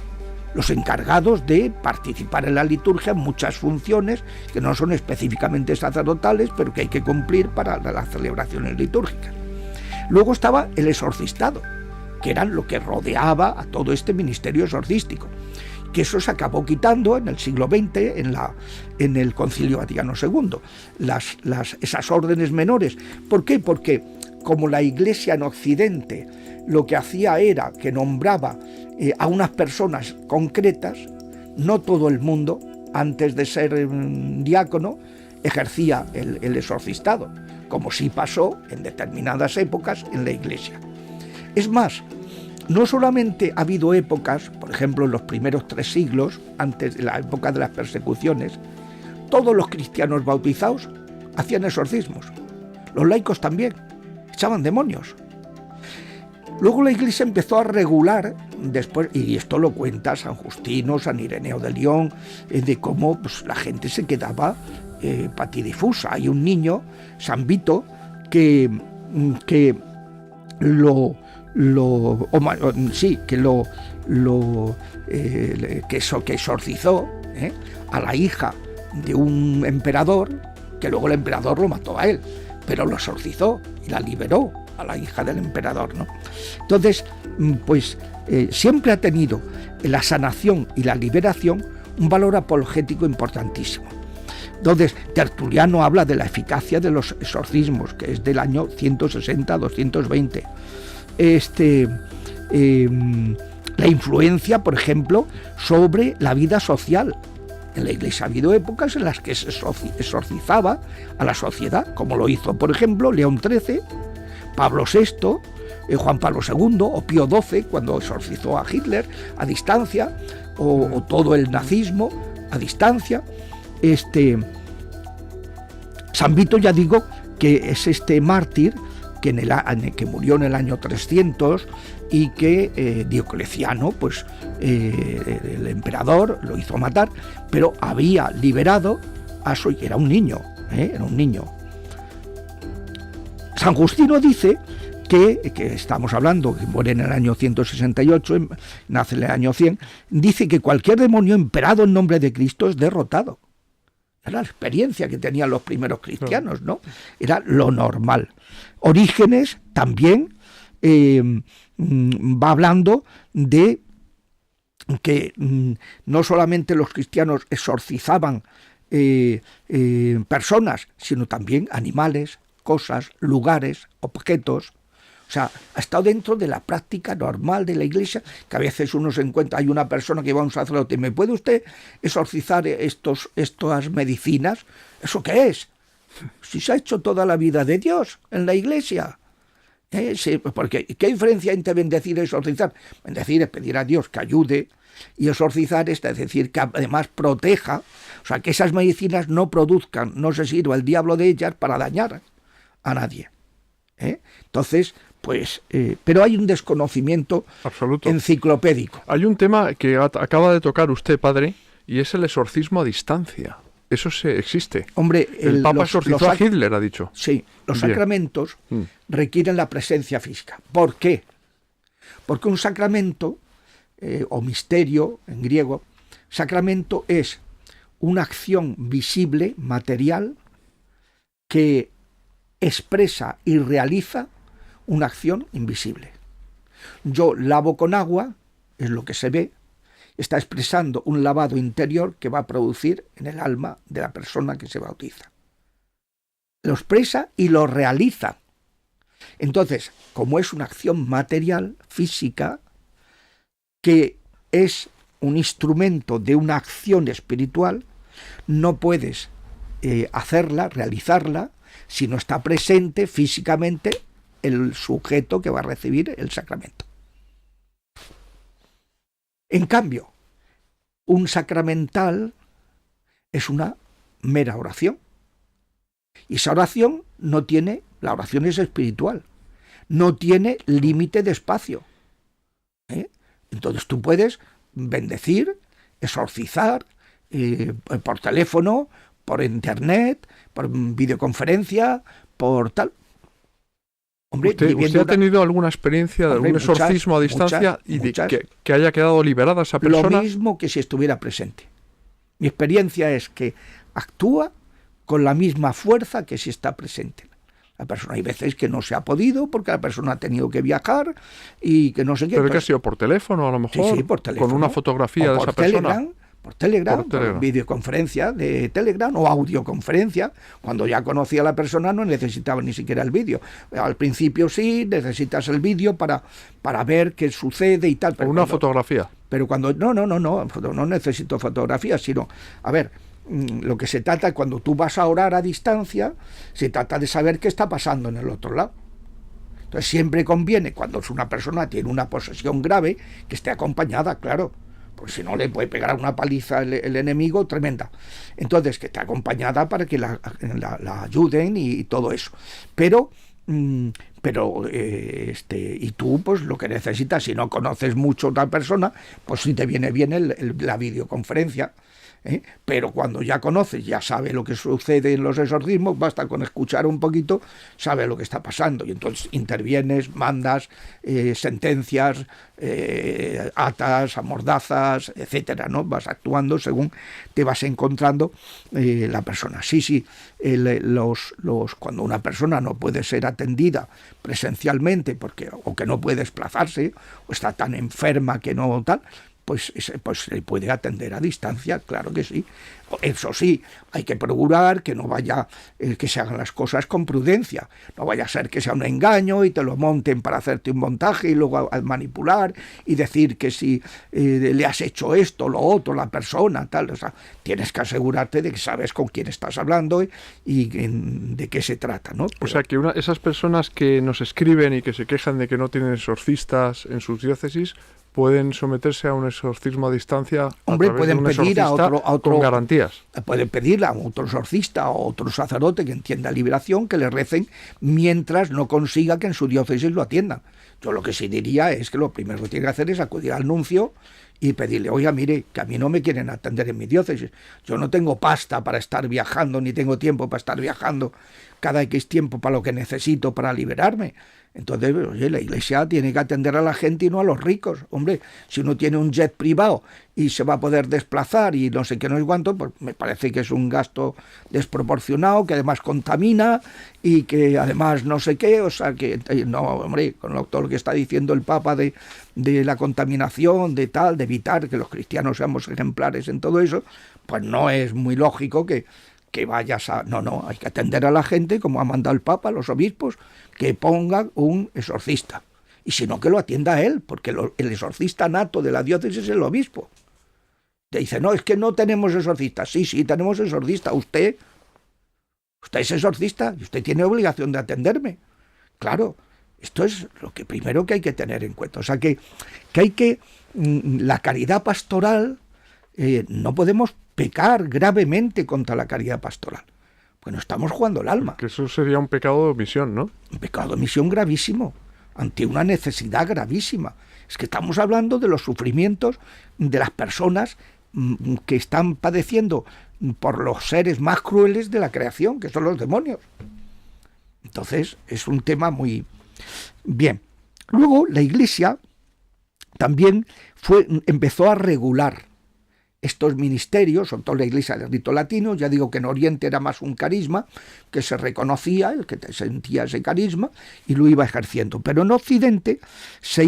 los encargados de participar en la liturgia en muchas funciones que no son específicamente sacerdotales, pero que hay que cumplir para las celebraciones litúrgicas. Luego estaba el exorcistado, que era lo que rodeaba a todo este ministerio exorcístico, que eso se acabó quitando en el siglo XX en el Concilio Vaticano II, esas órdenes menores. ¿Por qué? Porque como la Iglesia en Occidente lo que hacía era que nombraba a unas personas concretas, no todo el mundo, antes de ser diácono, ejercía el exorcistado, como sí pasó en determinadas épocas en la Iglesia. Es más, no solamente ha habido épocas, por ejemplo en los primeros 3 siglos, antes de la época de las persecuciones, todos los cristianos bautizados hacían exorcismos, los laicos también, echaban demonios. Luego la Iglesia empezó a regular después, y esto lo cuenta San Justino, San Ireneo de León, de cómo pues, la gente se quedaba patidifusa. Hay un niño, San Vito, que lo que exorcizó a la hija de un emperador, que luego el emperador lo mató a él, pero lo exorcizó y la liberó a la hija del emperador, ¿no? Entonces, pues siempre ha tenido la sanación y la liberación un valor apologético importantísimo. Entonces, Tertuliano habla de la eficacia de los exorcismos, que es del año 160-220. La influencia, por ejemplo, sobre la vida social. En la Iglesia ha habido épocas en las que se exorcizaba a la sociedad, como lo hizo, por ejemplo, León XIII, Pablo VI, Juan Pablo II o Pío XII, cuando exorcizó a Hitler a distancia, o todo el nazismo a distancia. San Vito, ya digo, que es este mártir que murió en el año 300 y que Diocleciano, pues el emperador, lo hizo matar, pero había liberado a su... Era un niño, era un niño. San Justino dice que estamos hablando, que muere en el año 168, nace en el año 100, dice que cualquier demonio emperado en nombre de Cristo es derrotado. Era la experiencia que tenían los primeros cristianos, ¿no? Era lo normal. Orígenes también va hablando de que no solamente los cristianos exorcizaban personas, sino también animales, cosas, lugares, objetos. O sea, ha estado dentro de la práctica normal de la Iglesia, que a veces uno se encuentra, hay una persona que va a un sacerdote, ¿me puede usted exorcizar estas medicinas? ¿Eso qué es? Si se ha hecho toda la vida de Dios en la Iglesia. Sí, porque ¿qué diferencia entre bendecir y exorcizar? Bendecir es pedir a Dios que ayude, y exorcizar es decir que además proteja, o sea, que esas medicinas no produzcan, no se sirva el diablo de ellas para dañar a nadie. Entonces, pues, pero hay un desconocimiento absoluto, enciclopédico. Hay un tema que acaba de tocar usted, padre, y es el exorcismo a distancia. Eso existe. Hombre, el Papa exorcizó a Hitler, ha dicho. Sí, los sacramentos requieren la presencia física. ¿Por qué? Porque un sacramento, o misterio en griego, sacramento es una acción visible, material, que expresa y realiza una acción invisible. Yo lavo con agua, es lo que se ve, está expresando un lavado interior que va a producir en el alma de la persona que se bautiza. Lo expresa y lo realiza. Entonces, como es una acción material, física, que es un instrumento de una acción espiritual, no puedes hacerla, realizarla, si no está presente físicamente el sujeto que va a recibir el sacramento. En cambio, un sacramental es una mera oración. Y esa oración la oración es espiritual, no tiene límite de espacio. Entonces tú puedes bendecir, exorcizar, por teléfono, por internet, por videoconferencia, por tal. Hombre, ¿Usted ha tenido alguna experiencia de algún exorcismo a distancia y que haya quedado liberada esa persona? Lo mismo que si estuviera presente. Mi experiencia es que actúa con la misma fuerza que si está presente. La persona, hay veces que no se ha podido porque la persona ha tenido que viajar y que no sé qué. ¿Pero qué ha sido? ¿Por teléfono a lo mejor? Sí, por teléfono. ¿Con una fotografía de esa persona? Por Telegram, por videoconferencia de Telegram o audioconferencia. Cuando ya conocía a la persona no necesitaba ni siquiera el vídeo. Al principio sí, necesitas el vídeo para ver qué sucede y tal. Pero una fotografía. Pero cuando... No necesito fotografía, sino... A ver, lo que se trata, cuando tú vas a orar a distancia, se trata de saber qué está pasando en el otro lado. Entonces siempre conviene, cuando una persona tiene una posesión grave, que esté acompañada, claro. Porque si no le puede pegar una paliza el enemigo tremenda. Entonces, que esté acompañada para que la ayuden y todo eso. Pero y tú, pues lo que necesitas, si no conoces mucho a otra persona, pues si te viene bien la videoconferencia, Pero cuando ya conoces, ya sabe lo que sucede en los exorcismos, basta con escuchar un poquito, sabe lo que está pasando, y entonces intervienes, mandas sentencias, atas, amordazas, etcétera, ¿no? Vas actuando según te vas encontrando la persona. Sí, cuando una persona no puede ser atendida presencialmente o que no puede desplazarse, o está tan enferma que no tal, pues se puede atender a distancia, claro que sí. Eso sí, hay que procurar que no vaya, que se hagan las cosas con prudencia. No vaya a ser que sea un engaño y te lo monten para hacerte un montaje y luego manipular y decir que si le has hecho esto, lo otro, la persona, tal. O sea, tienes que asegurarte de que sabes con quién estás hablando y de qué se trata, ¿no? O sea, que esas personas que nos escriben y que se quejan de que no tienen exorcistas en sus diócesis, pueden someterse a un exorcismo a distancia. Hombre, pueden pedir a otro con garantías. Pueden pedirle a otro exorcista o otro sacerdote que entienda liberación que le recen mientras no consiga que en su diócesis lo atiendan. Yo lo que sí diría es que lo primero que tiene que hacer es acudir al nuncio y pedirle: oiga, mire, que a mí no me quieren atender en mi diócesis. Yo no tengo pasta para estar viajando, ni tengo tiempo para estar viajando cada X tiempo para lo que necesito para liberarme. Entonces, oye, la Iglesia tiene que atender a la gente y no a los ricos. Hombre, si uno tiene un jet privado y se va a poder desplazar y no sé qué, no es cuánto, pues me parece que es un gasto desproporcionado, que además contamina y que además no sé qué. O sea, que no, hombre, con todo lo que está diciendo el Papa de la contaminación, de evitar que los cristianos seamos ejemplares en todo eso, pues no es muy lógico que vayas a... No, hay que atender a la gente como ha mandado el Papa, los obispos, que pongan un exorcista. Y si no, que lo atienda a él, porque el exorcista nato de la diócesis es el obispo. Te dice: no, es que no tenemos exorcista. Sí, tenemos exorcista. Usted es exorcista y usted tiene obligación de atenderme. Claro, esto es lo que primero que hay que tener en cuenta. O sea, que hay que... La caridad pastoral, no podemos pecar gravemente contra la caridad pastoral. Bueno, estamos jugando el alma. Que eso sería un pecado de omisión, ¿no? Un pecado de omisión gravísimo, ante una necesidad gravísima. Es que estamos hablando de los sufrimientos de las personas que están padeciendo por los seres más crueles de la creación, que son los demonios. Entonces, es un tema muy... Bien. Luego, la Iglesia también empezó a regular estos ministerios, sobre todo la Iglesia del rito latino. Ya digo que en Oriente era más un carisma que se reconocía, el que sentía ese carisma y lo iba ejerciendo, pero en Occidente se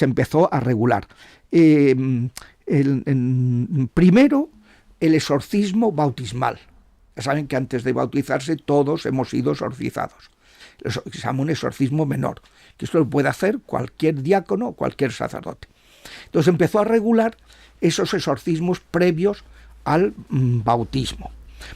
empezó a regular. Primero, el exorcismo bautismal. Ya saben que antes de bautizarse todos hemos sido exorcizados. Se llama un exorcismo menor, que esto lo puede hacer cualquier diácono o cualquier sacerdote. Entonces empezó a regular esos exorcismos previos al bautismo,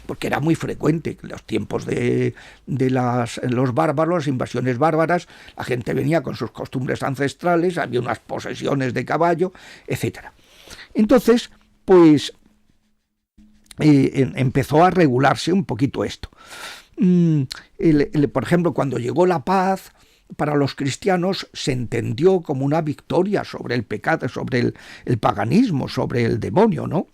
porque era muy frecuente en los tiempos de los bárbaros, las invasiones bárbaras, la gente venía con sus costumbres ancestrales, había unas posesiones de caballo, etc. Entonces, pues empezó a regularse un poquito esto. Por ejemplo, cuando llegó la paz, para los cristianos se entendió como una victoria sobre el pecado, sobre el paganismo, sobre el demonio, ¿no?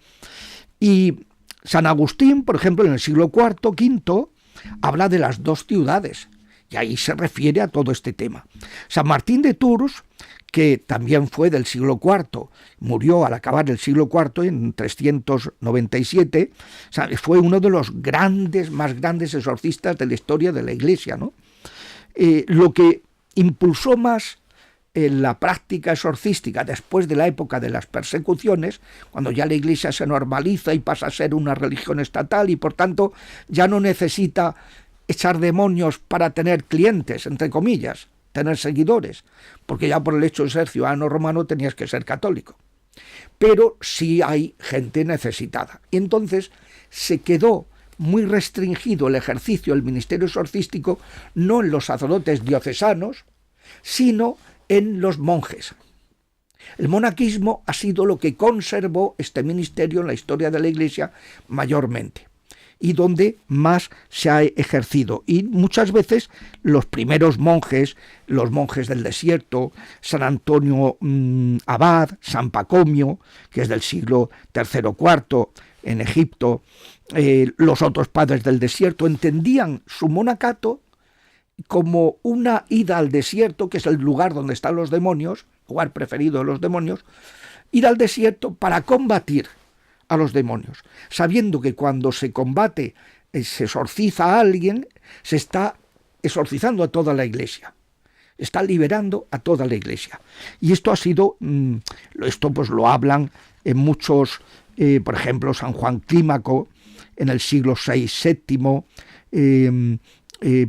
Y San Agustín, por ejemplo, en el siglo IV, V, habla de las dos ciudades, y ahí se refiere a todo este tema. San Martín de Tours, que también fue del siglo IV, murió al acabar el siglo IV en 397, fue uno de los más grandes exorcistas de la historia de la Iglesia, ¿no? Lo que impulsó más la práctica exorcística después de la época de las persecuciones, cuando ya la Iglesia se normaliza y pasa a ser una religión estatal y por tanto ya no necesita echar demonios para tener clientes, entre comillas, tener seguidores, porque ya por el hecho de ser ciudadano romano tenías que ser católico. Pero sí hay gente necesitada. Y entonces se quedó muy restringido el ejercicio del ministerio exorcístico, no en los sacerdotes diocesanos, sino en los monjes. El monaquismo ha sido lo que conservó este ministerio en la historia de la Iglesia mayormente, y donde más se ha ejercido. Y muchas veces los primeros monjes, los monjes del desierto, San Antonio Abad, San Pacomio, que es del siglo III-IV, en Egipto, los otros padres del desierto, entendían su monacato como una ida al desierto, que es el lugar donde están los demonios, lugar preferido de los demonios, ir al desierto para combatir a los demonios, sabiendo que cuando se combate, se exorciza a alguien, se está exorcizando a toda la iglesia, está liberando a toda la iglesia. Y esto ha sido, esto pues lo hablan en muchos, por ejemplo, San Juan Clímaco, en el siglo VI, VII,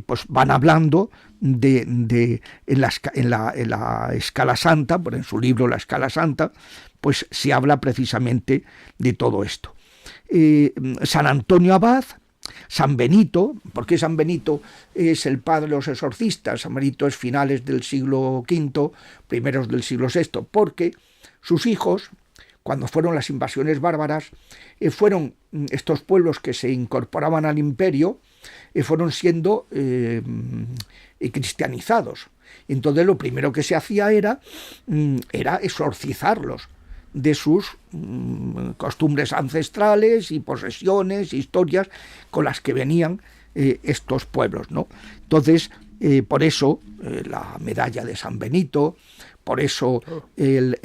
pues van hablando en la Escala Santa, en su libro La Escala Santa, pues se habla precisamente de todo esto. San Antonio Abad, San Benito, ¿por qué San Benito es el padre de los exorcistas? San Benito es finales del siglo V, primeros del siglo VI, porque sus hijos, cuando fueron las invasiones bárbaras, fueron estos pueblos que se incorporaban al imperio, fueron siendo cristianizados. Entonces lo primero que se hacía era exorcizarlos de sus costumbres ancestrales y posesiones, historias con las que venían estos pueblos, ¿no? Entonces, por eso la medalla de San Benito, por eso él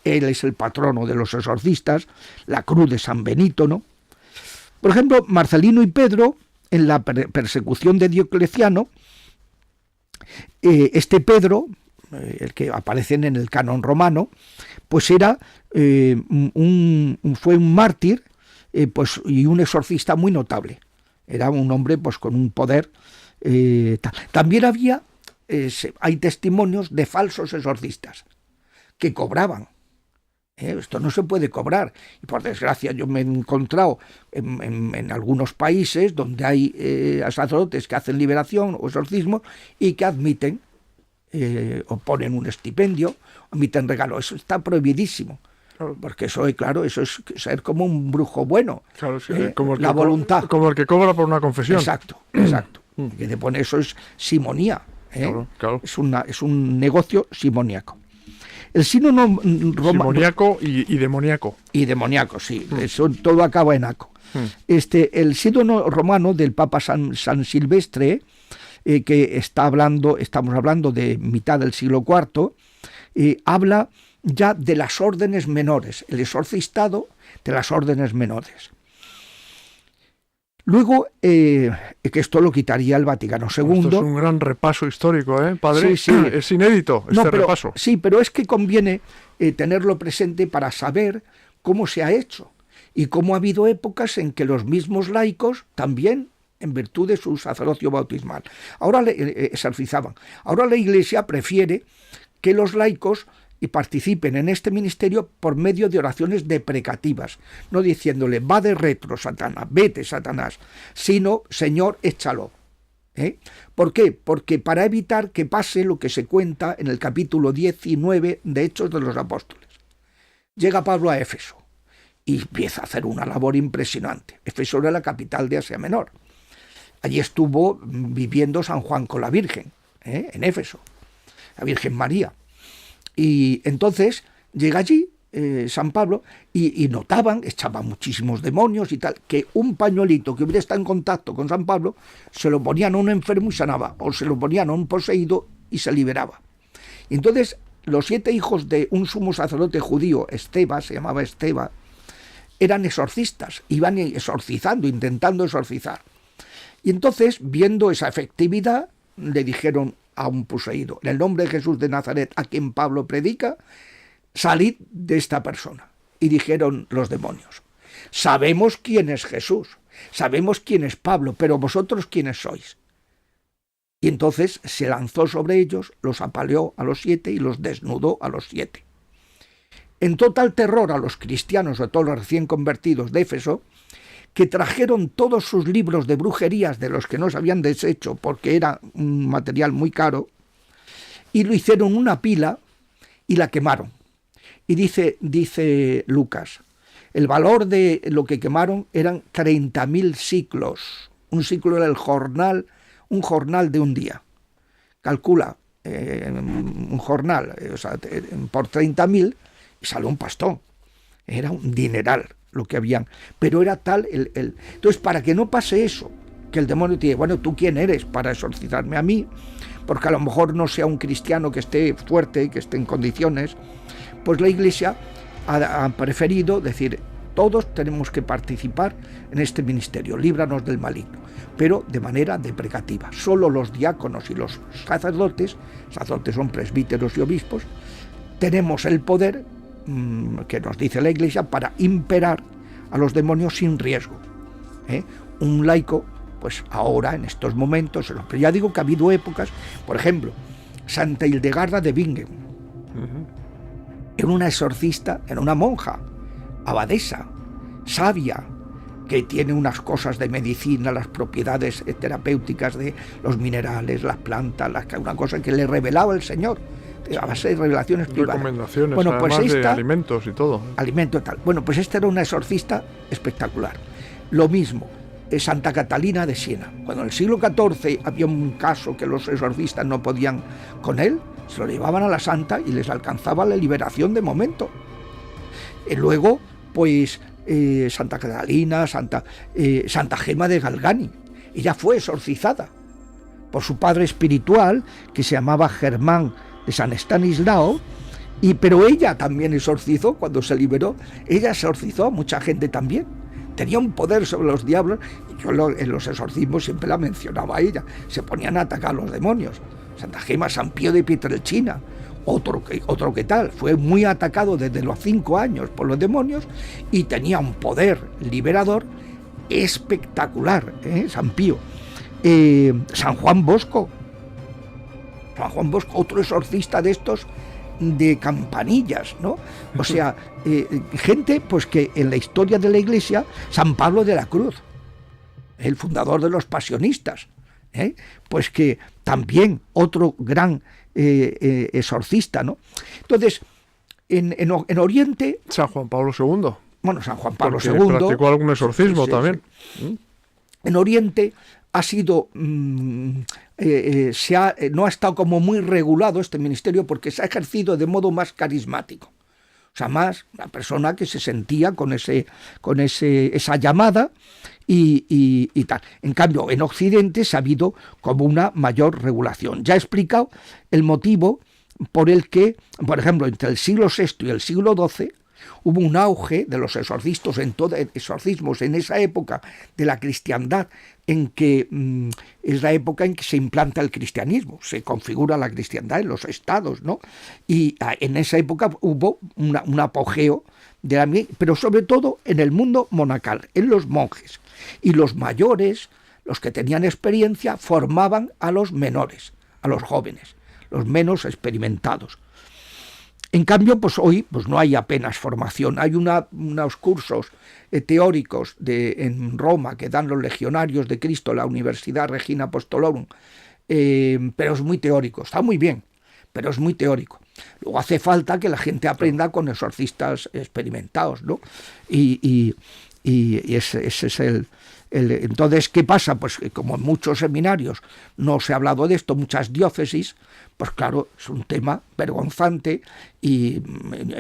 es el patrono de los exorcistas, la cruz de San Benito, ¿no? Por ejemplo, Marcelino y Pedro, en la persecución de Diocleciano, este Pedro, el que aparecen en el canon romano, pues era fue un mártir pues, y un exorcista muy notable. Era un hombre pues con un poder. También hay testimonios de falsos exorcistas que cobraban. Esto no se puede cobrar. Y por desgracia yo me he encontrado en algunos países donde hay sacerdotes que hacen liberación o exorcismo y que admiten o ponen un estipendio, o admiten regalo. Eso está prohibidísimo. Claro. Porque eso, claro, eso es ser como un brujo bueno. Claro, sí, como la voluntad. Como el que cobra por una confesión. Exacto, exacto. Que te pone eso es simonía. Claro, claro. Es un negocio simoníaco. El sínodo romano. Simoníaco y demoníaco. Y demoníaco, sí. Eso todo acaba en aco. El sínodo romano del Papa San Silvestre, que estamos hablando de mitad del siglo IV, habla ya de las órdenes menores, el exorcistado de las órdenes menores. Luego, que esto lo quitaría el Vaticano II. Esto es un gran repaso histórico, padre. Sí. Es inédito repaso. Sí, pero es que conviene tenerlo presente para saber cómo se ha hecho y cómo ha habido épocas en que los mismos laicos también, en virtud de su sacerdocio bautismal, ahora exorcizaban. Ahora la Iglesia prefiere que los laicos participen en este ministerio por medio de oraciones deprecativas, no diciéndole va de retro Satanás, vete Satanás, sino Señor, échalo. ¿Por qué? Porque para evitar que pase lo que se cuenta en el capítulo 19 de Hechos de los Apóstoles. Llega Pablo a Éfeso y empieza a hacer una labor impresionante. Éfeso era la capital de Asia Menor. Allí estuvo viviendo San Juan con la Virgen, en Éfeso, la Virgen María. Y entonces llega allí San Pablo y notaban, echaban muchísimos demonios y tal, que un pañuelito que hubiera estado en contacto con San Pablo se lo ponían a un enfermo y sanaba, o se lo ponían a un poseído y se liberaba. Y entonces los 7 hijos de un sumo sacerdote judío, Esteba, se llamaba Esteba, eran exorcistas, iban exorcizando, intentando exorcizar. Y entonces, viendo esa efectividad, le dijeron a un poseído: en el nombre de Jesús de Nazaret, a quien Pablo predica, salid de esta persona. Y dijeron los demonios: sabemos quién es Jesús, sabemos quién es Pablo, pero vosotros quiénes sois. Y entonces se lanzó sobre ellos, los apaleó a los 7 y los desnudó a los 7. En total terror a los cristianos, a todos los recién convertidos de Éfeso, que trajeron todos sus libros de brujerías de los que no se habían deshecho porque era un material muy caro, y lo hicieron una pila y la quemaron. Y dice Lucas, el valor de lo que quemaron eran 30.000 siclos. Un siclo era un jornal de un día. Calcula un jornal, por 30.000 y sale un pastón. Era un dineral lo que habían, pero era tal Entonces, para que no pase eso, que el demonio te dice, bueno, ¿tú quién eres para exorcizarme a mí? Porque a lo mejor no sea un cristiano que esté fuerte, que esté en condiciones, pues la Iglesia ha preferido decir, todos tenemos que participar en este ministerio, líbranos del maligno, pero de manera deprecativa. Solo los diáconos y los sacerdotes son presbíteros y obispos, tenemos el poder que nos dice la Iglesia para imperar a los demonios sin riesgo. Un laico, pues ahora, en estos momentos, pero ya digo que ha habido épocas, por ejemplo, Santa Hildegarda de Bingen, era una exorcista, era una monja, abadesa, sabia, que tiene unas cosas de medicina, las propiedades terapéuticas de los minerales, las plantas, una cosa que le revelaba el Señor, a base de revelaciones privadas. Recomendaciones, bueno, además pues de alimentos y todo. Alimento y tal. Bueno, pues esta era una exorcista espectacular. Lo mismo, Santa Catalina de Siena. Cuando en el siglo XIV había un caso que los exorcistas no podían con él, se lo llevaban a la santa y les alcanzaba la liberación de momento. Y luego, pues, Santa Catalina, Santa Gema de Galgani. Ella fue exorcizada por su padre espiritual, que se llamaba Germán de San Estanislao, pero ella también exorcizó cuando se liberó. Ella exorcizó a mucha gente también. Tenía un poder sobre los diablos. Yo en los exorcismos siempre la mencionaba a ella. Se ponían a atacar a los demonios. Santa Gema, San Pío de Pietrelcina, otro que tal, fue muy atacado desde los 5 años por los demonios y tenía un poder liberador espectacular, San Pío. San Juan Bosco, otro exorcista de estos de campanillas, ¿no? O sea, gente pues que en la historia de la Iglesia, San Pablo de la Cruz, el fundador de los pasionistas, pues que también otro gran exorcista, ¿no? Entonces, en Oriente... San Juan Pablo II. Bueno, San Juan Pablo II. Practicó algún exorcismo también. Sí. En Oriente ha sido... no ha estado como muy regulado este ministerio porque se ha ejercido de modo más carismático. O sea, más una persona que se sentía con esa llamada y tal. En cambio, en Occidente se ha habido como una mayor regulación. Ya he explicado el motivo por el que, por ejemplo, entre el siglo VI y el siglo XII hubo un auge de los exorcismos en esa época de la cristiandad, en que es la época en que se implanta el cristianismo, se configura la cristiandad en los estados, ¿no? Y en esa época hubo un apogeo pero sobre todo en el mundo monacal, en los monjes. Y los mayores, los que tenían experiencia, formaban a los menores, a los jóvenes, los menos experimentados. En cambio, pues hoy pues no hay apenas formación. Hay unos cursos teóricos en Roma que dan los legionarios de Cristo, la Universidad Regina Apostolorum, pero es muy teórico. Está muy bien, pero es muy teórico. Luego hace falta que la gente aprenda con exorcistas experimentados, ¿no? Y ese es el... Entonces, ¿qué pasa? Pues que como en muchos seminarios no se ha hablado de esto, muchas diócesis, pues claro, es un tema vergonzante. Y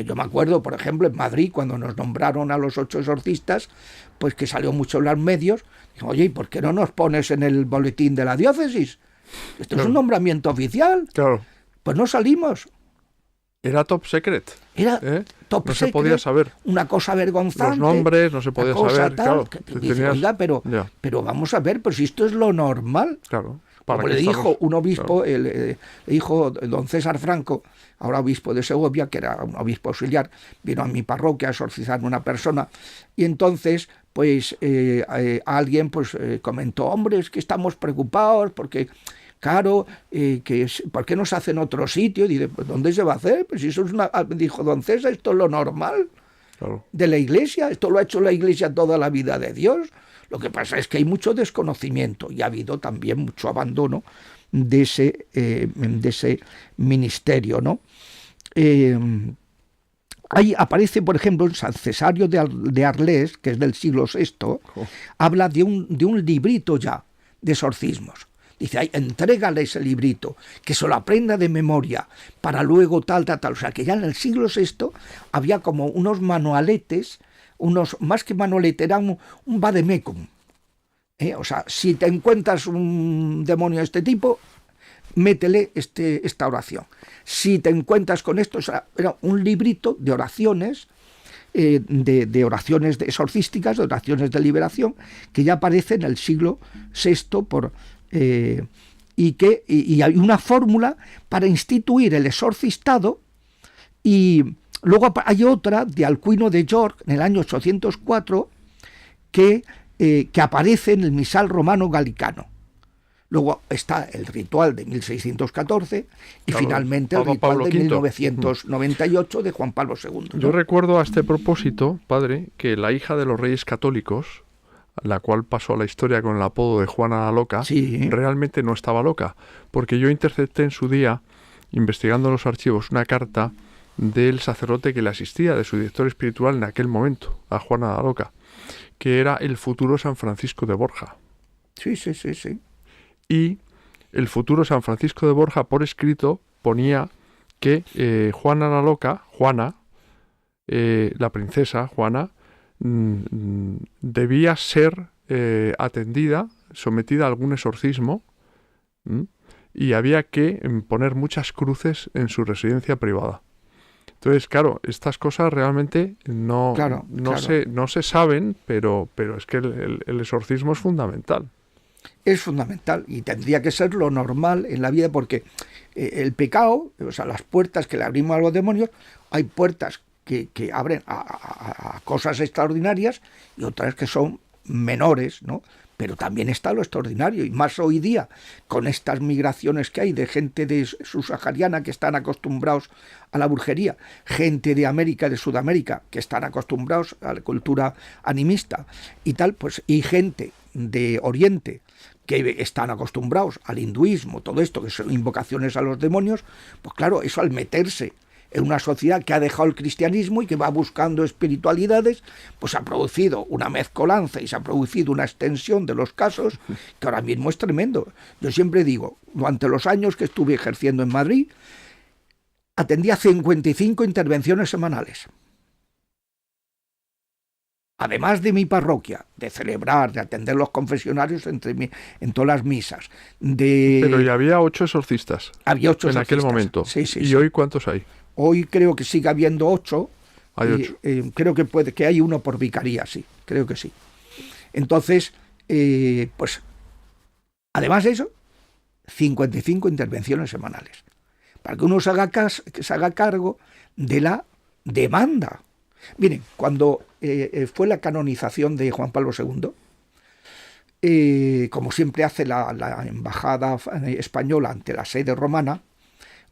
yo me acuerdo, por ejemplo, en Madrid, cuando nos nombraron a los 8 exorcistas, pues que salió mucho en los medios, dijo, oye, ¿y por qué no nos pones en el boletín de la diócesis? Esto es un nombramiento oficial. Claro. Pues no salimos. Era top secret. Era top secret. No se podía saber. Una cosa vergonzante. Los nombres no se podía saber. Tal, claro. Dice, oiga, pero vamos a ver, pues si esto es lo normal. Claro. Como le dijo un obispo, claro. Le dijo don César Franco, ahora obispo de Segovia, que era un obispo auxiliar, vino a mi parroquia a exorcizarme una persona, y entonces pues alguien pues comentó, hombre, es que estamos preocupados porque... Claro, ¿por qué no se hace en otro sitio? Dice, pues ¿dónde se va a hacer? Pues si eso es dijo don César, esto es lo normal de la Iglesia, esto lo ha hecho la Iglesia toda la vida de Dios. Lo que pasa es que hay mucho desconocimiento y ha habido también mucho abandono de ese ministerio, ¿no? Ahí aparece, por ejemplo, en San Cesario de Arles, que es del siglo VI, habla de un librito ya de exorcismos, Dice, ay, entrégale ese librito, que se lo aprenda de memoria, para luego tal. O sea, que ya en el siglo VI había como unos manualetes, más que manualete, eran un vademecum. O sea, si te encuentras un demonio de este tipo, métele esta oración. Si te encuentras con esto, o sea, era un librito de oraciones, de oraciones exorcísticas, de oraciones de liberación, que ya aparece en el siglo VI y hay una fórmula para instituir el exorcistado. Y luego hay otra de Alcuino de York en el año 804 que aparece en el misal romano galicano. Luego está el ritual de 1614 y claro, finalmente el ritual de 1998 de Juan Pablo II, ¿no? Yo recuerdo a este propósito, padre, que la hija de los reyes católicos, la cual pasó a la historia con el apodo de Juana la Loca, sí, realmente no estaba loca, porque yo intercepté en su día, investigando los archivos, una carta del sacerdote que le asistía, de su director espiritual en aquel momento, a Juana la Loca, que era el futuro San Francisco de Borja. Sí. Y el futuro San Francisco de Borja, por escrito, ponía que Juana la Loca, la princesa Juana, debía ser atendida, sometida a algún exorcismo, y había que poner muchas cruces en su residencia privada. Entonces, claro, estas cosas realmente no se saben, pero es que el exorcismo es fundamental. Es fundamental y tendría que ser lo normal en la vida, porque el pecado, o sea, las puertas que le abrimos a los demonios, hay puertas que abren a cosas extraordinarias y otras que son menores, ¿no? Pero también está lo extraordinario, y más hoy día, con estas migraciones que hay de gente de subsahariana que están acostumbrados a la brujería, gente de América, de Sudamérica, que están acostumbrados a la cultura animista y tal, pues, y gente de Oriente que están acostumbrados al hinduismo, todo esto, que son invocaciones a los demonios, pues claro, eso al meterse en una sociedad que ha dejado el cristianismo y que va buscando espiritualidades, pues ha producido una mezcolanza y se ha producido una extensión de los casos que ahora mismo es tremendo. Yo siempre digo, durante los años que estuve ejerciendo en Madrid, atendía 55 intervenciones semanales. Además de mi parroquia, de celebrar, de atender los confesionarios en todas las misas. Pero ya había 8 exorcistas. Había 8 en aquel momento. Sí. ¿Y hoy cuántos hay? Hoy creo que sigue habiendo 8. Hay 8. Creo que hay uno por vicaría, sí, creo que sí. Entonces, pues, además de eso, 55 intervenciones semanales. Para que uno se haga cargo de la demanda. Miren, cuando fue la canonización de Juan Pablo II, como siempre hace la embajada española ante la sede romana,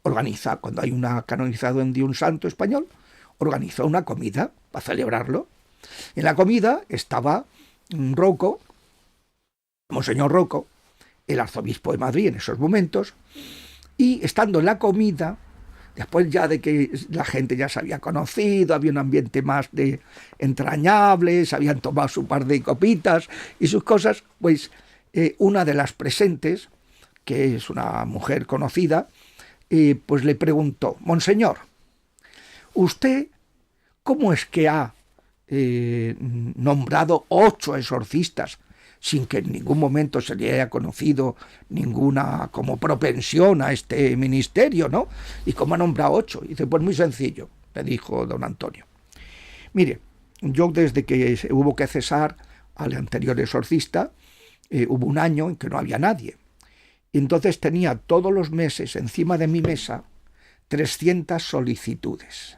organiza, cuando hay una canonización de un santo español, organiza una comida para celebrarlo. En la comida estaba Rocco, Monseñor Rocco, el arzobispo de Madrid en esos momentos, y estando en la comida, después ya de que la gente ya se había conocido, había un ambiente más entrañable, se habían tomado su par de copitas y sus cosas, pues una de las presentes, que es una mujer conocida, pues le preguntó: Monseñor, ¿usted cómo es que ha nombrado 8 exorcistas sin que en ningún momento se le haya conocido ninguna como propensión a este ministerio, ¿no? ¿Y cómo ha nombrado 8? Y dice, pues muy sencillo, le dijo don Antonio. Mire, yo desde que hubo que cesar al anterior exorcista, hubo un año en que no había nadie. Y entonces tenía todos los meses encima de mi mesa 300 solicitudes.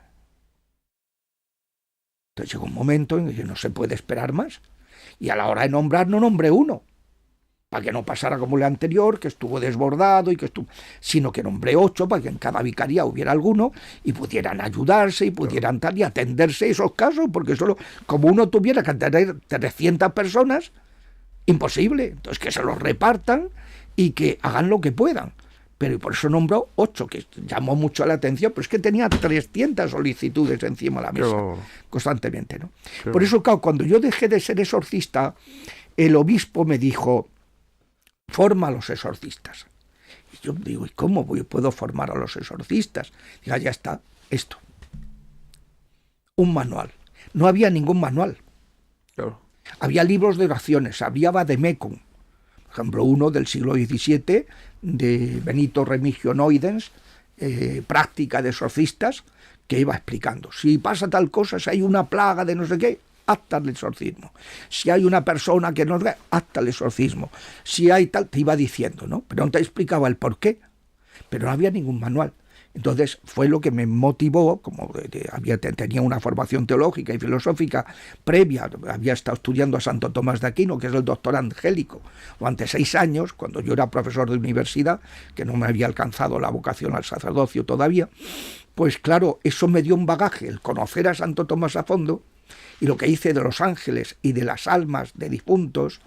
Entonces llegó un momento en que no se puede esperar más. Y a la hora de nombrar no nombré uno, para que no pasara como el anterior, que estuvo desbordado, sino que nombré 8 para que en cada vicaría hubiera alguno y pudieran ayudarse y pudieran tal y atenderse esos casos, porque solo como uno tuviera que atender 300 personas, imposible. Entonces que se los repartan y que hagan lo que puedan. Pero por eso nombró 8, que llamó mucho la atención, pero es que tenía 300 solicitudes encima de la mesa, constantemente, ¿no? Por eso, claro, cuando yo dejé de ser exorcista, el obispo me dijo: forma a los exorcistas. Y yo digo, ¿y cómo puedo formar a los exorcistas? Diga, ya está, esto. Un manual. No había ningún manual. Claro. Había libros de oraciones, había vademecum, por ejemplo, uno del siglo XVII de Benito Remigio Noidens, práctica de exorcistas, que iba explicando, si pasa tal cosa, si hay una plaga de no sé qué, hasta el exorcismo. Si hay una persona que no ve, hasta el exorcismo. Si hay tal, te iba diciendo, ¿no? Pero no te explicaba el por qué. Pero no había ningún manual. Entonces fue lo que me motivó, como tenía una formación teológica y filosófica previa, había estado estudiando a Santo Tomás de Aquino, que es el doctor angélico, durante 6 años, cuando yo era profesor de universidad, que no me había alcanzado la vocación al sacerdocio todavía, pues claro, eso me dio un bagaje, el conocer a Santo Tomás a fondo, y lo que hice de los ángeles y de las almas de difuntos,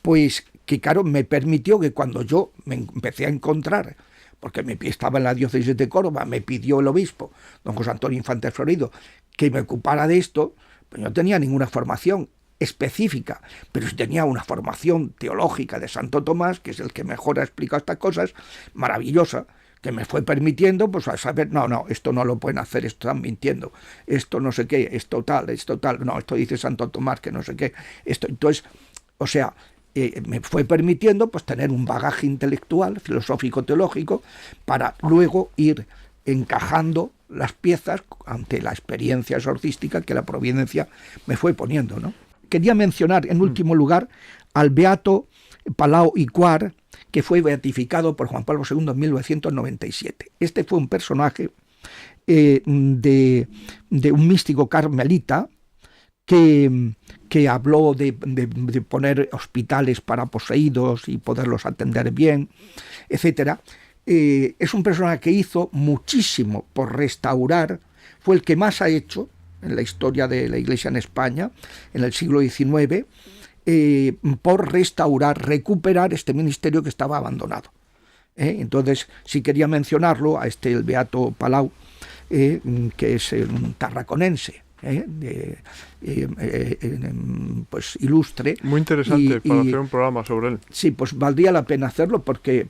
pues que claro, me permitió que cuando yo me empecé a encontrar, porque estaba en la diócesis de Córdoba, me pidió el obispo, don José Antonio Infante Florido, que me ocupara de esto, pues yo no tenía ninguna formación específica, pero sí tenía una formación teológica de Santo Tomás, que es el que mejor ha explicado estas cosas, maravillosa, que me fue permitiendo, pues a saber, no, esto no lo pueden hacer, esto están mintiendo, esto no sé qué, esto tal, no, esto dice Santo Tomás, que no sé qué, esto, entonces, o sea, me fue permitiendo pues tener un bagaje intelectual, filosófico, teológico, para luego ir encajando las piezas ante la experiencia exorcística que la providencia me fue poniendo, ¿no? Quería mencionar en último lugar al beato Palau y Quart, que fue beatificado por Juan Pablo II en 1997. Este fue un personaje de un místico carmelita que habló de poner hospitales para poseídos y poderlos atender bien, etc. Es un personaje que hizo muchísimo por restaurar, fue el que más ha hecho en la historia de la Iglesia en España, en el siglo XIX, por restaurar, recuperar este ministerio que estaba abandonado. Entonces, sí quería mencionarlo a el beato Palau, que es un tarraconense, pues ilustre. Muy interesante para hacer un programa sobre él. Sí, pues valdría la pena hacerlo porque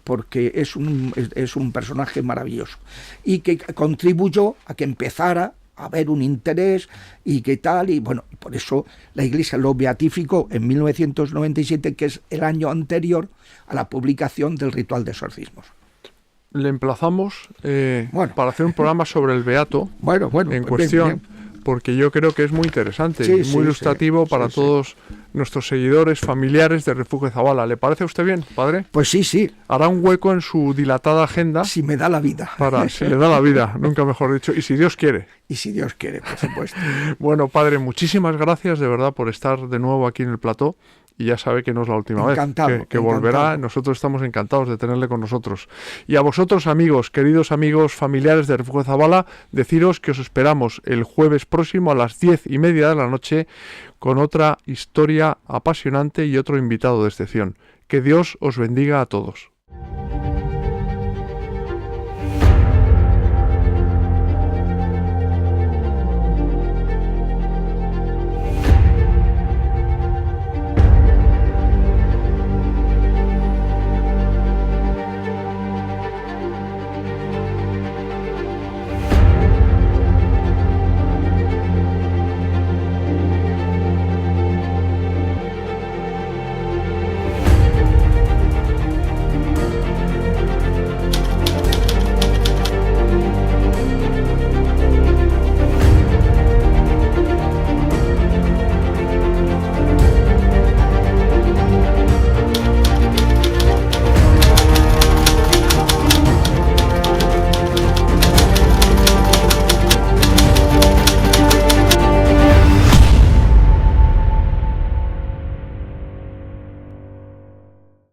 es un personaje maravilloso y que contribuyó a que empezara a haber un interés y qué tal, y bueno, por eso la Iglesia lo beatificó en 1997, que es el año anterior a la publicación del ritual de exorcismos. Le emplazamos para hacer un programa sobre el beato en cuestión, bien. Porque yo creo que es muy interesante y muy ilustrativo para todos nuestros seguidores, familiares de Refugio Zabala. ¿Le parece a usted bien, padre? Pues sí. Hará un hueco en su dilatada agenda. Si me da la vida. Si le da la vida, nunca mejor dicho. Y si Dios quiere. Y si Dios quiere, por supuesto. Bueno, padre, muchísimas gracias de verdad por estar de nuevo aquí en el plató. Y ya sabe que no es la última vez, que volverá. Nosotros estamos encantados de tenerle con nosotros. Y a vosotros, amigos, queridos amigos, familiares de Refugio Zabala, deciros que os esperamos el jueves próximo a las 10:30 de la noche con otra historia apasionante y otro invitado de excepción. Que Dios os bendiga a todos.